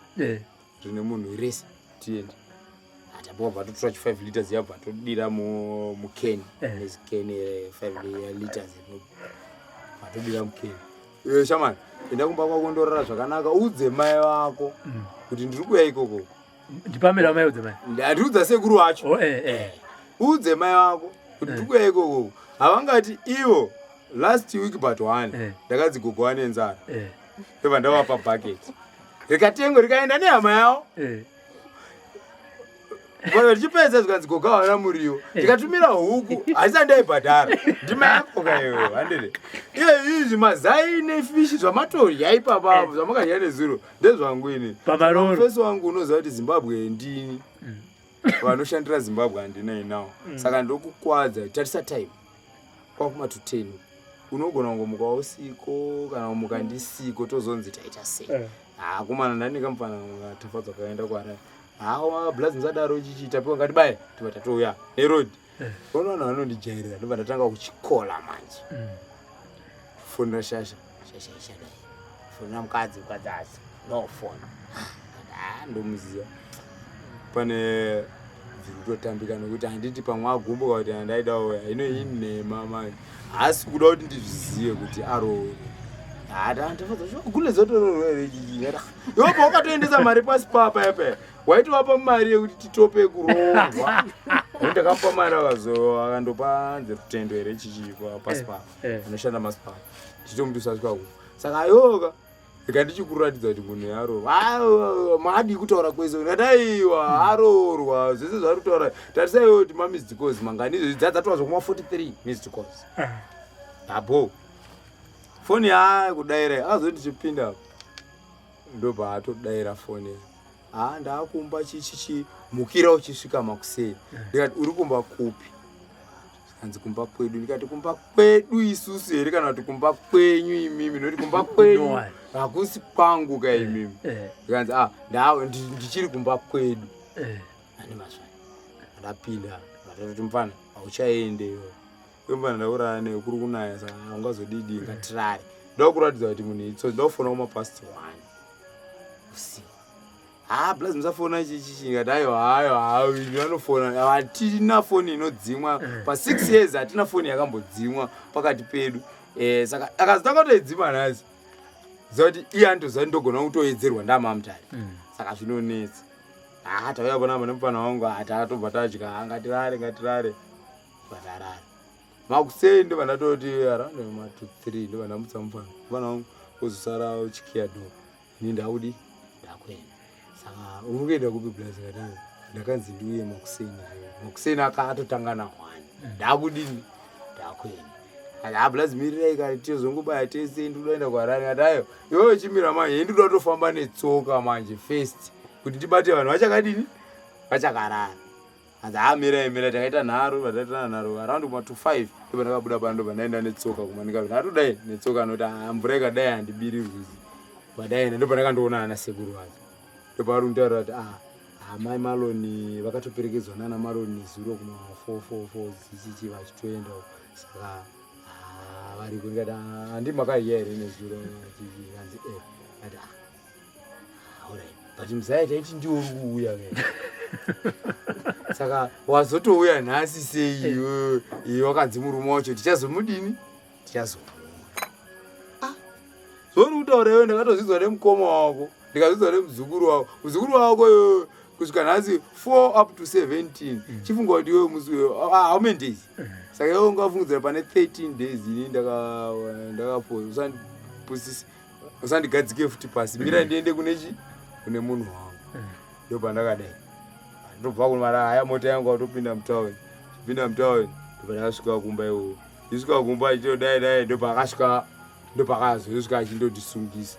Speaker 2: rine munhu resa tiende tapobva totora 5 liters yabva todira mukeni nezikeni 5 liters vatodira mukeni shamani enda kumba kwako ndorara zvakanaka udze mai vako kuti ndiri kuya ikoko
Speaker 1: ndipamira mai udze mai
Speaker 2: ndandiudza sekuru wacho udze mai vako kuti ndiri kuya ikoko havangati ivo last week but 1 ndakadzi gogo wane nzara ndobva ndavapa bucket rikatengo rikaenda nehama yavo richipedza zvikanzi gogo havana muriwo ndikatumira huku asi handaibhadhara ndimayako iwe handire iye izvi mazai nefishi zvamatori yaipapa zvamakadya nezuro ndezvangu ini pamafesi wangu unoziva kuti Zimbabwe ndini vanoshandira Zimbabwe handinainawo saka ndokukwadza tarisa time kwakuma to 10 unogona kungomuka usiku kana kumuka ndisiko tozonzi taita sei kumana ndani kamufana tafadzwa kaenda kwarai blazi musadaro chichitapiwa ngati baye tiba tatouya nerodi ona vanhu vanondijairira ndobva ndatanga kuchikola manje foni rashasha ishadai foni namukadzi asi nofona ndomuziva pane zvirikutotambika nekuti handiti pamwe agumbuka kuti handaida uya hino inema manje asi kuda kuti ndizvizive kuti arowe iwo paukatoendesa mari pasi papa yapa waitovapa mari yekuti titope kuroorwa ndakamupa mari akandopa nzerutendo here chichi pasi papa anoshanda masi papa titomudusasikaku saka ayoka ndichikuratidza kuti munhu yaroorwa madi kutaura kwese ngataiwa aroorwa zvese zvari kutaura tarisaiwo kuti mamised calls mangani izvozvi dzadzatova zvokuma 43 missed calls abo foni yaakudayira azondichipinda ndobva atodayira foni ndakumba mukira uchisvika makuseni ndikati uri kumba kupi hanzi kumba kwedu ndikati kumba kwedu isusu here kana kuti kumba kwenyu imimi noti kumba kwenyu hakusi kwangu ka imimi ndikanzi ndichiri kumba kwedu ane masvai ndapinda vatoti mufana hauchaendeyo mufana ndauraya newe kuri kunaya saka haungazodidi ngatirare ndokuratidza kuti munhu itso ndofona kumapast 1 usiku blazi musafona ichichi ngati hayo vanofona hatina foni inodzimwa pa6 years hatina foni yakambodzimwa pakati pedu saka akazotanga kutoidzima nhasi zoti iye andoziva ndogona kutoedzerwa ndamamutari saka zvinonetsa tauya pana nemufana wangu tatobva tadya ngatirare vatarare makusei ndo vandatoti around ma2-3 ndo vandamutsa mufana wangu uzosara uchikiya do ini ndaudi ndakwenda saka unongenda kupi blazi ngatanga ndakanzi ndiuye makuseni akatotanga na 1 ndakudini ndakwenda blazi mirirai kare tizongobaya tese ndinoenda kwarani ngatayo iwewe chimira manje ndinoda kutofamba netsoka manje first kuti tibate vanhu vachakadini vachakarara hanzi mira takaita nharo around ma2-5 ndo ndakabuda pano ndo ndaenda netsoka kumanika ndatodai netsoka noti mvura ikadai handibiri rwizi padaenda ndo pandakandoona ana sekuru vacho ndoparuntaura kuti mai maloni vakatoperekedzwa nana maloni zuro kuma 444 zichichi vachitoenda saka vari kungati handimakahiya here nezuro hanzi ati alright but musaita iti ndiuri kuuya saka wazotouya nhasi sei iwe wakanzi murume wacho tichazomudini tichazomuona zori kutaura iwe ndakatozvidzwa nemukoma wako ndikazvidzwa nemuzukuru wako muzukuru wako kusvika nhasi 4 up to 17 chifunga kuti iwe how many days saka iwe ungafungidzira pane 13 days ini ndakapo usandigadzike futi pasi mira ndiende kune munhu wangu ndo pandakadai ndobva kumara haya mota yangu atopinda mutauni ndopandakasvika kumba iwo ndisvika kumba ichidai ndopakazosvika achindondisungisa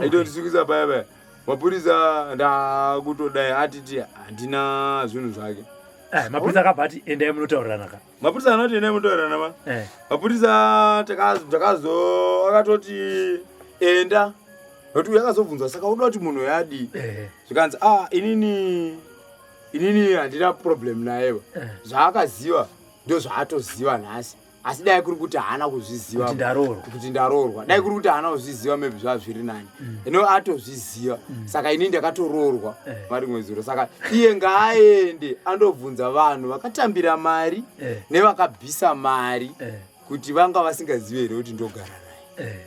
Speaker 2: aitondisungisa paya mapurisa ndakutodai atiti handina zvinhu zvake
Speaker 1: mapurisa akabva ati endai munotaurirana ka
Speaker 2: mapurisa anoti endai munotaurirana ma mapurisa akatoti enda nokuti uyu akazobvunzwa saka uda kuti munhu yadi zvikanzi inini handina problem nayewa zvaakaziva ndo zvaatoziva nhasi asi dai kuri kuti haana kuzviziva kuti ndaroorwa dai kuri kuti haana kuzviziva maybe zvava zviri nani ino atozviziva saka ini ndakatoroorwa mari mwezuro saka iye ngaaende andobvunza vanhu vakatambira mari nevakabvisa mari kuti vanga vasingazive here kuti ndogara naye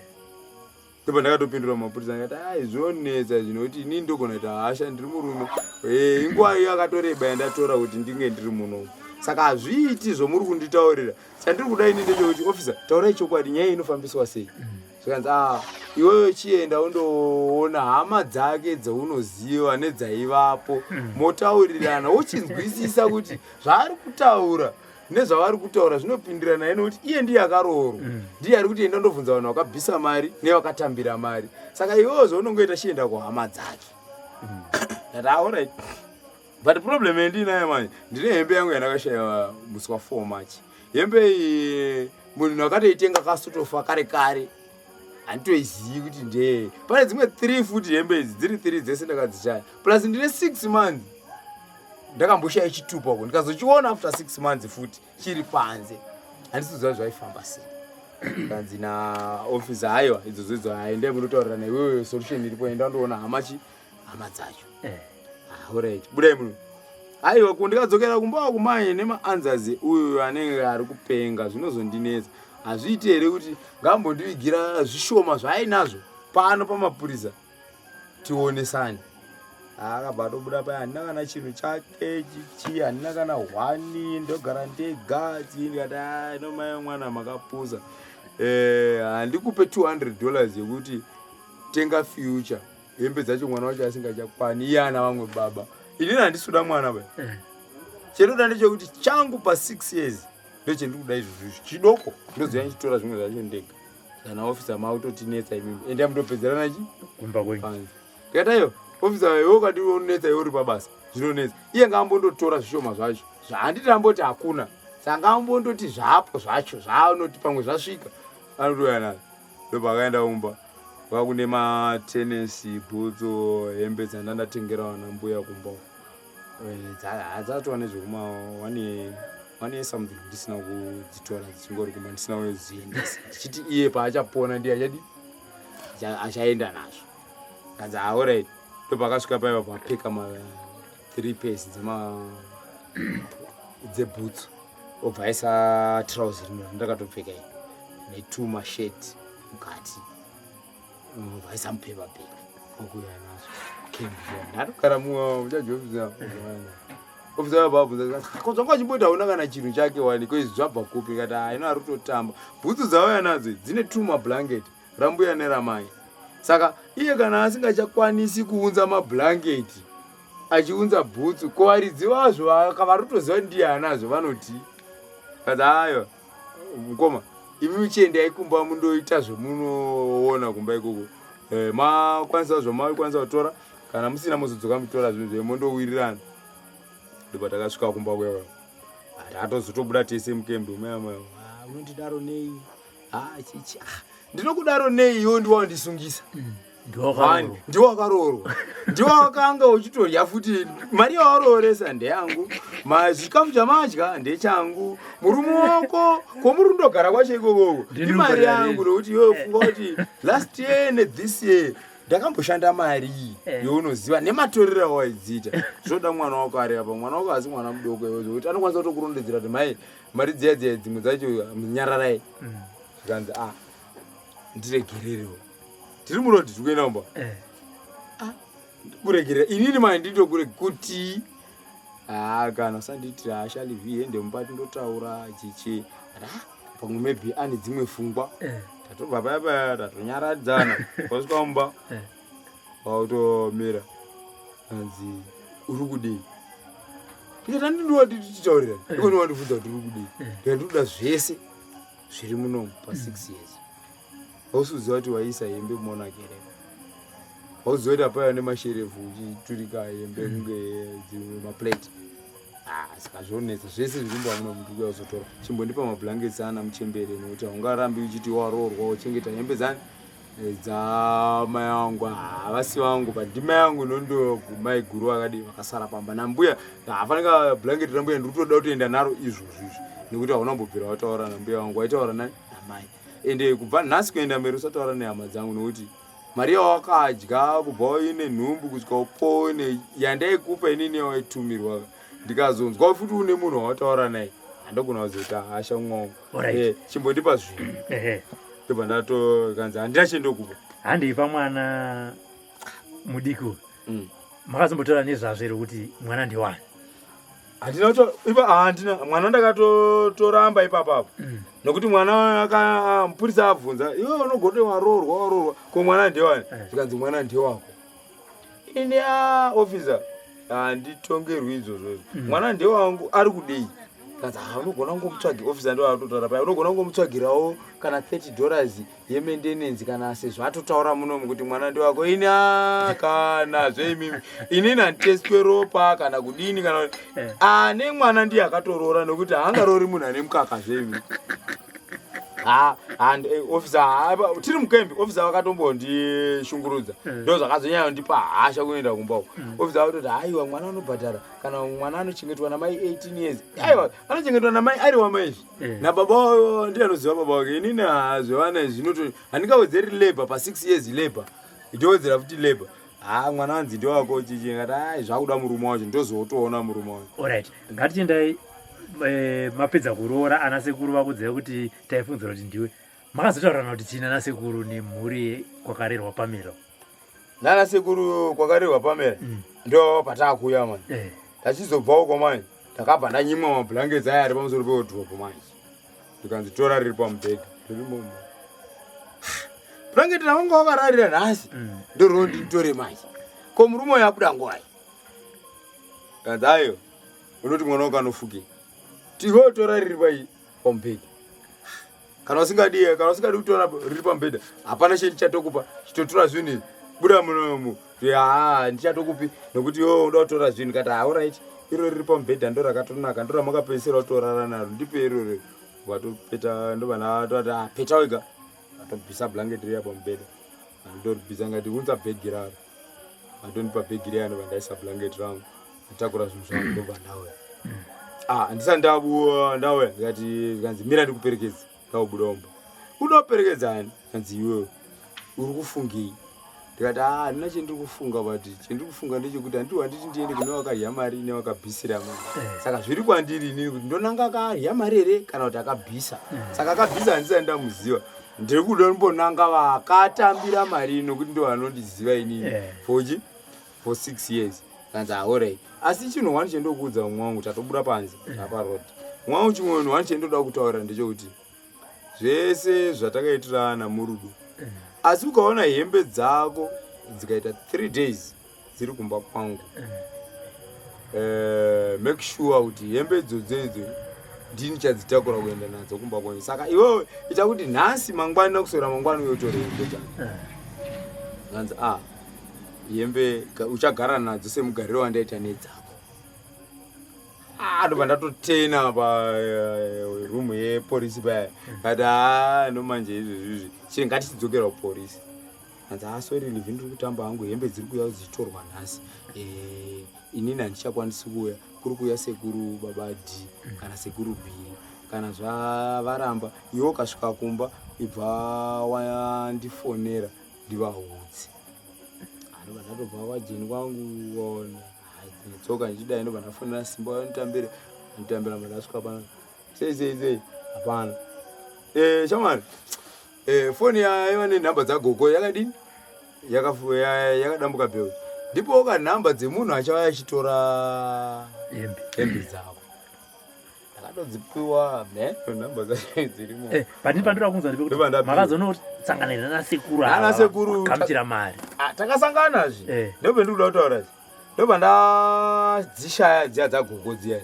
Speaker 2: ndopa ndakatopindura mapurisa ngati zvonetsa zvinoti inini ndogona kuti hasha ndiri murume inguva iyo akatoreba yandatora kuti ndinge ndiri munomu saka hazviiti zvomuri kunditaurira chandiri kuda ini ndechekuti ofisa taurai chokwadi nyaya inofambiswa sei zvikanzi iwewe chienda undoona hama dzake dzaunoziva nedzaivapo motaurirana uchinzwisisa kuti zvaari kutaura nezvavari kutaura zvinopindirana nekuti iye ndiye akaroorwa ndiye ari kuti enda ndobvunza vanhu vakabvisa mari nevakatambira mari saka iwewo zvaunongoita chienda kuhama dzake that alright but problem endinayo manje ndine hembe yangu yandakashaya musi wa4 March hembe iyi munhu akatoitenga kasotofa kare handitoizivi kuti ndeye pane dzimwe 3 futi hembe idzi dziri 3 dzese ndakadzishaya plus ndine 6 months ndakamboshaya chitupa uko ndikazochiona after 6 months futi chiri panze handisiziva zvaifamba sei kanzi naofisa haiwa idzodzo aendai munotaurira naiwewe solution iripo enda ndoona hama dzacho alright budai muno haiwa kundikadzokera kumba kumanye nemaanzazi uyu anenge ari kupenga zvinozondinetsa hazviiti here kuti ngambondivigira zvishoma zvaainazvo pano pamapurisa tionesani akabva tobuda paya handina kana chinhu chake chichi handina kana 1 ndogara ndega ndikati nomai mwana makapuza handikupe $200 yekuti kutenga future hembe dzacho mwana wacho asingachakwani iye ana vamwe baba inini handisuda mwana ba chinoda ndechekuti changu pa6 years ndochendikuda izvozvo chidoko ndoziva ndichitora zvimwe zvacho ndega kana ofisa mautotinetsa imimi ende mutopedzerana chi
Speaker 1: kumba kwenyu
Speaker 2: ndikatayo ofisa wewe ukati unonetsa iwe uri pabasa zvinonetsa iye ngaambondotora zvishoma zvacho zvaanditi amboti hakuna saka ambondoti zvapo zvacho zvaanoti pamwe zvasvika anotoya nazo ndopakaenda umba vakune matenesi bhutso hembe dzandandatengera vana mbuya kumba hadzatova nezvekuma one something ndisina kudzitora dzichingori kumba ndisina kuziendesa ndichiti iye paachapona ndiye achadi achaenda nazvo kanzi alright ndopakasvika paiva papfeka ma3 pairs dzebhutso obva aisa trouser ndakatopfeka ne2 masheti mukati vaisa mupepapeka okuya nazo ndatogara muchajeofisa ofisa wababvunza kozvanga achimboita una kana chinhu chake wani koizvi zvabva kupi kati haina ari kutotamba bhutsu dzauya nadzo dzine 2 mablanketi rambuya neramai saka iye kana asingachakwanisi kuunza mablanketi achiunza bhutsu kowaridzi vazvo kavarotoziva ndiye anazo vanoti kati ayo mukoma imi muchiendai kumba mundoita zvemunoona kumba ikoko makwanisa zvamakwanisa kutora kana musina muzodzoka mutora zvinhu zvemondowirirana ndipo takasvika kumba kwewa hatozotobuda tese mukembe umayamaya unondidaro nei chichi ndinokudaro nei iwo ndiwandisungisa ndiwakaroorwa ndiwakanga uchitorya futi mari yawarooresa ndeyangu zvikafu chamadya ndechangu murume wako komurundogara kwacho ikokoko imari yangu nokuti iwe funga kuti last year nethis year ndakamboshanda mari younoziva nematorero awaidziita zvoda mwana wako ari apa mwana wako asi mwana mudoko iwe zvokuti anokwanisa kutokurondedzera kuti mai mari dziya dzimwe dzacho munyararai zvikanzi ndiregererewo tiri munoti tikuenda kumba kuregerera inini mai nditokure kuti kana usanditi ashalivi ende mubati ndotaura chichi pamwe maybe ane dzimwe pfungwa tatobva paya tatonyaradzana kwasvika mumba wautomira anzi uri kudei ndikati andinowati tichitaurira ikoni wandibvunza kuti uri kudei ndikandikuda zvese zviri munomu pa6 years hausuziva kuti waisa hembe muonakereva hauziva kuti apaiva nemasherefu uchiturika hembe kunge dzimwe maplate saka zvonetsa zvese zvirimba muno muntu uya uzotora chimbondipa mablankets ana muchembere nokuti haungarambi uchiti waroorwa uchengeta hembe dzani dzamai vangu havasi vangu pandima yangu nondo mai guru akadi vakasara pamba nambuya hafanika blanket rambuya ndikutoda kutoenda naro izvozvizvi nekuti haunambobvira wataura nambuya vangu waitaura nani namai ende kubva nhasi kuenda mberi usataura nehama dzangu nokuti mari yawakadya kubva uine nhumbu kusvika upone yandaikupa inini yawaitumirwa ndikazonzwa futi une munhu wawataura naye handogona kuzoita hasha mwangu chimbondipa zvinhu ndobva ndatokanzi handina chendokupa
Speaker 1: handipa mwana mudiko makazombotora nezvazvo rokuti mwana ndiwani
Speaker 2: handina mwana ndakatotoramba ipapapo nokuti mwana akamupurisa abvunza iwe unogode waroorwa ko mwana ndewani zvikanzi mwana ndewako ini ofisa handitongerwi izvozvo mwana ndewangu ari kudei kanzi unogona kungomutsvagira ofisa ndo atotaura paya unogona kungomutsvagirawo kana $30 yemendenenzi kana sezvo atotaura munomu kuti mwana ndewako ini kana zveimimi inini handiteswe ropa kana kudini kana ane mwana ndiye akatoroora nokuti haangaroori munhu ane mukaka zveimimi ofisa tiri mukembi ofisa vakatombondishungurudza ndo zvakazonyanya ndipa hasha kuenda kumbako ofisa vatoti aiwa mwana unobhadhara kana mwana anochengetwa namai 18 years aiwa anochengetwa namai ari wamaizvi nababa ndiye anoziva baba wake inini hazvevana izvi zvinoto handingawedzeri labor pa6 years labor ndowedzera futi labor mwana wanzi ndewako chichi ngati zvakuda murume wacho ndozotoona murume wacho
Speaker 1: alright ngatichiendai mapedza kuroora ana sekuru vakudziva kuti taifunzira kuti ndiwe makazotaurana kuti tina nasekuru nemhuri kwakarerwa pamera
Speaker 2: nana sekuru kwakarerwa pamera ndo pataakuya mani tachizobvawo kwamani takabva ndanyimwa mablankets aya ari pamusoro peodropo manje ndikanzi tora riri pamubhedha riri mumo blanketi rawanga wakararira nhasi ndoro nditore mai ko murume yabuda ngwai kanzayo unoti mwana wakanofuke tiho tora riri pai pambedha kana usingadi kutora riri pambedha hapana chinhu chatokupa chitotora zvinhu buda munomu ndichatokupi nokuti iwo unoda kutora zvinhu kati alright iro riri pambedha ndo rakatonaka ndo ramakapedzisira kutorara naro ndipe iroro watopeta ndo vana vatoti peta wega atobvisa blanketi riya pambedha andoribvisa ngati unza bhegi raro andonipa bhegi riya ndo vandaisa blanketi rangu atakura zvinhu zvangu ndobva ndauya handisa ndauya ndikati kanzi mira ndikuperekedza ndaubuda umba unoperekedzani kanzi iwewe uri kufungei ndikati handina chendiri kufunga bati chendiri kufunga ndechekuti handiri wanditi ndiende kune wakarya mari newakabhisira mari saka zviri kwandiri inini kuti ndonanga akarya mari here kana kuti akabhisa saka akabhisa handisati ndamuziva ndiri kuda ndimbonanga vakatambira mari nokuti ndo vanondiziva inini for 6 years kanzi alright asi chinhu wani chendokuudza mwangu tatobuda panze taparota mwangu chimwe wani chendoda kutaura ndechekuti zvese zvatakaitirana murudo asi ukaona hembe dzako dzikaita 3 days dziri kumba kwangu make sure kuti hembe idzodzo ndini chadzitakura kuenda nadzo kumba kwangu saka iwewe ita kuti nhasi mangwani nakusora mangwani uyotore hembe dzako kanzi hembe uchagara nadzo semugariro wandaita nedzako ndobva ndatotena parumu yepolisi paya kati nomanje izvozvizvi chiri ngatichidzokera kupolisi kanzi sorry livi ndiri kutamba hangu hembe dziri kuuya dzichitorwa nhasi inini handichakwanisi kuuya kuri kuuya sekuru babadi kana sekuru b kana zvavaramba iwo ukasvika kumba ibva wandifonera ndivaudzi ndobva ndatobva kwajeni kwangu waona tsoka ndichidai ndobva ndafonera simba vanotambira mandasvika pana sei hapana shamwari foni yaiva nenhamba dzagogo yakadini yakadambuka bheu ndipo kanhamba dzemunhu achava achitora hembe dzavo ndakatodzipiwa nhamba dzacho dzirimo
Speaker 1: pani pandira kunzwa makazonotsanganira nasekuru kamuchira mari
Speaker 2: takasanganazve ndobve ndiri kuda kutaura ndobva ndadzishaya dziya dzagogo dziya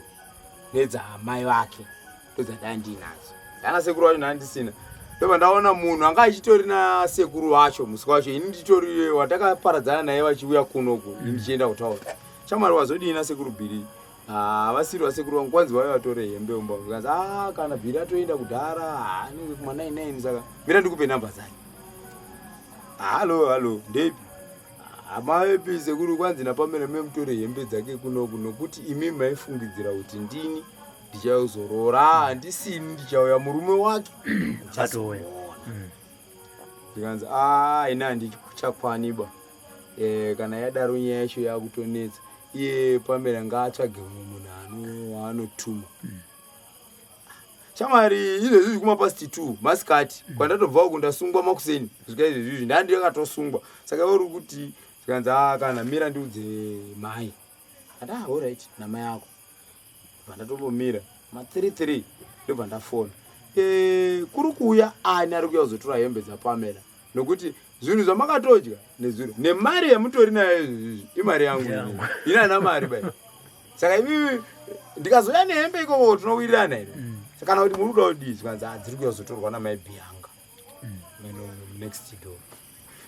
Speaker 2: nedzamai vake ndodzandandinadzo ana sekuru vacho ndandisina ndobva ndaona munhu anga achitori nasekuru vacho musika wacho ini nditori watakaparadzana naye vachiuya kunoku ndichienda kutaura shamwari wazodii nasekuru bhiri vasiri vasekuru vangu kwanzi vaiva vatore hembe umba kanzi kana bhiri atoenda kudhara anenge kuma99 saka mira ndikupe nhamba dzake halo ndepi amaepi sekuru kwanzi napamera memutore hembe dzake kunoku nokuti imi maifungidzira kuti ndini ndichauzorora handisini ndichauya murume wake
Speaker 1: uchatoya
Speaker 2: ndikanzi ina handichakwaniba kana yadaro nyaya yacho yakutonetsa iye pamera ngaatsvage munhu waanotuma shamwari izvezvi kumapasti 2 masikati kwandatobvawo kundasungwa makuseni kusvika izvezvizvi ndandiyakatosungwa saka uri kuti zikanzi kana mira ndiudze mai ati alright namai ako bva ndatombomira ma33 ndobva ndafona kuri kuuya ani ari kuuya kuzotora hembe dzapamera nokuti zvinhu zvamakatodya nezviro nemari yamutori nayo izvizvi imari yangu inana mari bai saka imi ndikazoya nehembe ikoko tinowirirana here kana kuti muri kuda kudii zvikanzi dziri kuuya kuzotorwa namai bhianga next door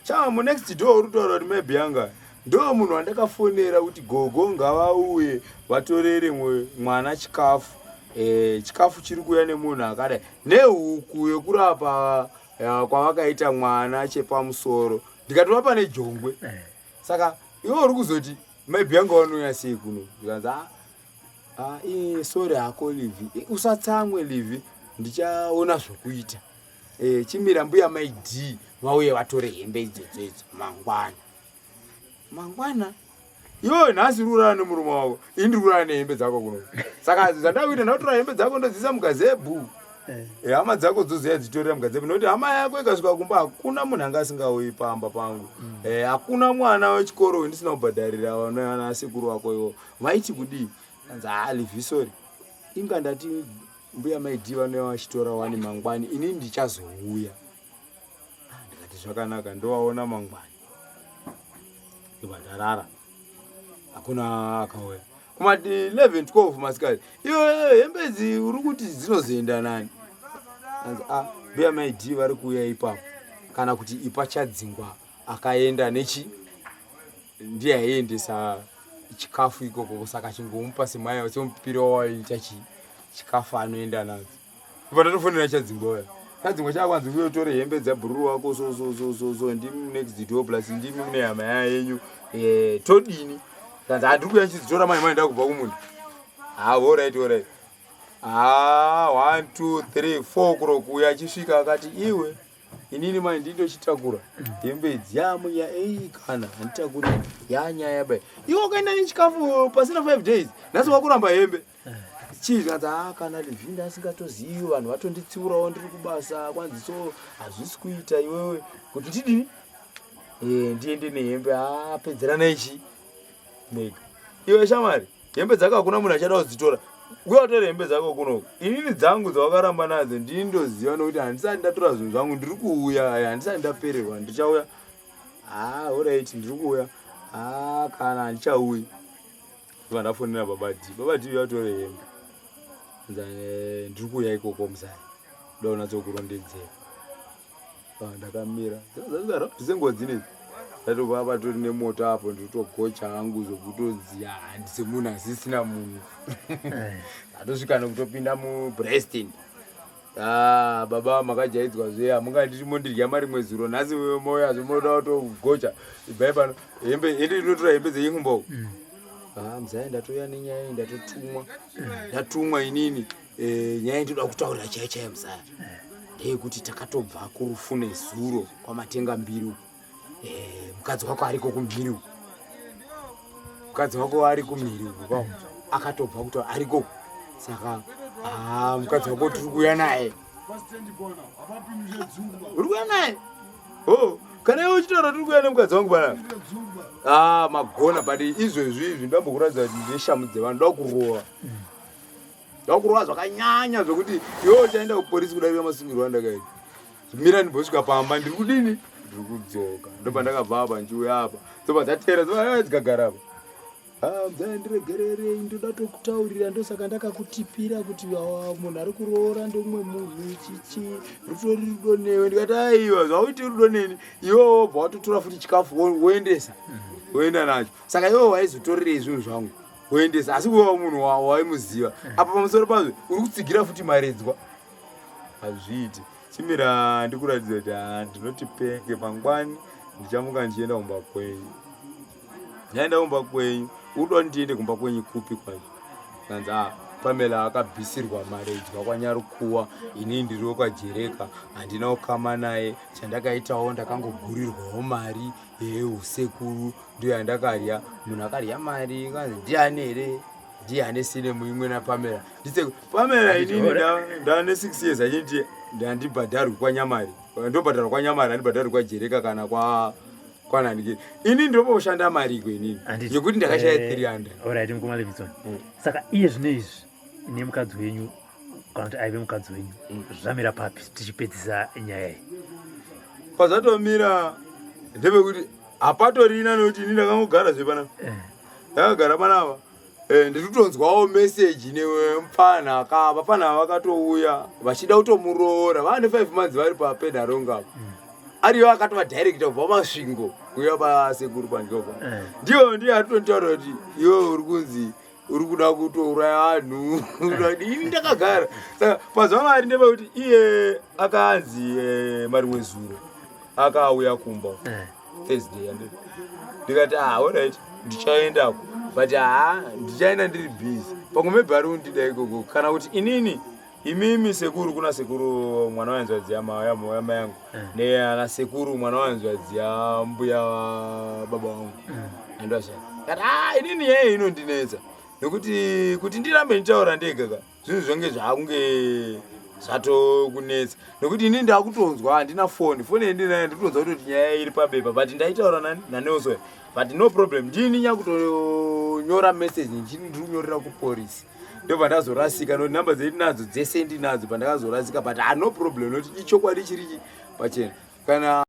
Speaker 2: chama munext door uri kutaura kuti mai bhianga ndo munhu wandakafonera kuti gogo ngavauye vatorere mwana chikafu chikafu chiri kuuya nemunhu akadai nehuku yekurapa kwavakaita mwana chepamusoro ndikatovapa nejongwe saka iwe uri kuzoti maibhiyanga vanouya sei kuno ndikanzi sori hako livhi usatsamwe livhi ndichaona zvokuita chimira mbuya maidhi vauye vatore hembe idzodzodzo mangwana iwe nhasi rurana nemurume wako ini ndiri kurana nehembe dzako kuno saka zvandakuita ndakutora hembe dzako ndodzisa mugazebhu hama dzako dzozoya dzitorera mugazebhu nokuti hama yako ikasvika kumba hakuna munhu anga asingauyi pamba pangu hakuna mwana wechikoro ndisina kubhadharira vana sekuru wako iwo vaiti kudii anzi livhisori inga ndati mbuya maidhi vanouya vachitora wani mangwani ini ndichazouya ndikati zvakanaka ndowaona mangwani ibadarara hakuna akauya kumati 11-12 masikati iwe hembe idzi uri kuti dzinozoenda nani mbuya maidhi vari kuuya ipapo kana kuti ipachadzingwa akaenda nechi ndiye aiendesa chikafu ikoko saka chingomupa semupira wawaita chikafu anoenda nadzo ipatatofonera chadzingwa chadzingwa chakwanzi kuyotore hembe dzabhururu wako so ndimi next door plus ndimi mune hama yenyu todini kanzi handiri kuya chizitora mai nda kubva kumunhu alright 1 2 3 4 kurokuya achisvika akati iwe inini mai ndindochitakura hembe idzi yamuya kana handitakuri yanyaya bai iwe ukaenda nechikafu pasina 5 days nhasi wakuramba hembe chii kanzi kana livhinda asingatozivi vanhu vatonditsiurawo ndiri kubasa kwanzi so hazvisi kuita iwewe kuti ndidini ndiende nehembe pedzerana ichi mega iwe shamari hembe dzako hakuna munhu achada kudzitora uyatore hembe dzako kunoko inini dzangu dzawakaramba nadzo ndindoziva nokuti handisati ndatora zvinhu zvangu ndiri kuuya handisati ndapererwa ndichauya alright ndiri kuuya kana handichauyi iva ndafonera babadhi yatore hembe ndiri kuuya ikoko musai ndaunatsokurondedzera ndakamira ndisengodzi nezi ndatobva patori nemoto apo nditogocha hangu zokutodziya handisi munhu asisina munhu atosvika nekutopinda mubreston baba makajaidzwa zve hamunganditi mondirya mari mwezuro nhasi moya zvimoda kutogocha ibvai pano hembe inotora hembe dzeingumbo muzai ndatoya nenyaya ndatumwa inini nyaya ndoda kutaurira chaichaya muzai ndeyekuti takatobva kurufu nezuro kwamatenga mbiri mukadzi wako ariko kumhiri uku mukadzi wako ari kumhiri uku akatobva kuti ariko saka mukadzi wako tiri kuuya naye uri kuuya naye kana iwe uchitaura tiri kuuya nemukadzi wangu bana magona but izvezvi izvi ndambokuratidza kuti ndeshamu dzevanhu ndoda kurowa zvakanyanya zvokuti iwe uchaenda kupolisi kudarika masungirwa andakaita mira ndimbosvika pamba ndiri kudini ndiri kudzoka ndopa ndakabva apa nchiuya apa dzobva dzatera dzikagara apa mdzandiregererei ndoda tokutaurira ndosaka ndakakutipira kuti munhu ari kuroora ndomumwe munhu chichi rutori rudo newe ndikati aiwa zvauiti rudo neni iwewo wobva watotora futi chikafu woendesa woenda nacho saka iwewo waizotorirei zvinhu zvangu woendesa asi wewa munhu waimuziva apa pamusoro pazvo uri kutsigira futi maredzwa hazviiti chimira ndikuratidza kuti ndinoti penge mangwani ndichamuka ndichienda kumba kwenyu ndaenda kumba kwenyu udo ndiende kumba kwenyu kupi kwacho kanzi pamela akabvisirwa maredzwa kwanyarukuwa ini ndiriwo kwajereka handina kukama naye chandakaitawo ndakangogurirwawo mari usekuru ndiyo yandakarya munhu akarya mari kanzi ndiani here ndiani sine muimwe napamela ndise pamela inini ndane 6 years achiti ndandibhadharwi kwanyamari ndobhadharwa kwanyamari handibhadharwi kwajereka kana kwanandike ini ndoboshanda mari kwenini yekuti ndakashaya 300
Speaker 1: alright mukomalevidzoni saka iye zvino izvi ine mukadzi wenyu kana kuti aive mukadzi wenyu zvamira papi tichipedzisa nyaya iyi
Speaker 2: pazvatomira ndepekuti hapatorina nokuti ini ndakangogara zvepana ndakagara panapa ndikutonzwawo meseji nemupfanhaka vapfanhaka vakatouya vachida kutomuroora vane 5 months vari papedarongapo ariyo akatova director kubva masvingo kuya pasekuru panjova ndiye atotaura kuti iwe uri kunzi uri kuda kutouraya vanhu ini ndakagara saka mazuva mari ndepekuti iye akanzi marimwe zuro akauya kumba Thursday ndikati alright ndichaendako but ndichaenda ndiri busy pangomebhari undida ikoko kana kuti inini imimi sekuru kuna sekuru mwana wanzwadzi yama yangu neana sekuru mwana wanzwadzi ya mbuya baba wangu andashaka kati inini yeye inondinetsa nokuti kuti ndirambe nditaura ndega zvinhu zvange zvakunge zvatokunetsa nokuti ini ndakutonzwa handina foni yendinayo nditonzwa kuti nyaya iri pabepa but ndaitaura naneoso but no problem ndini nyakutonyora message ndiri kunyorera kupolisi ndobva ndazorasika nokuti nhamba dzedu nadzo dzese ndinadzo pandakazorasika but no problem nokuti ichokwadi chiri pachena kana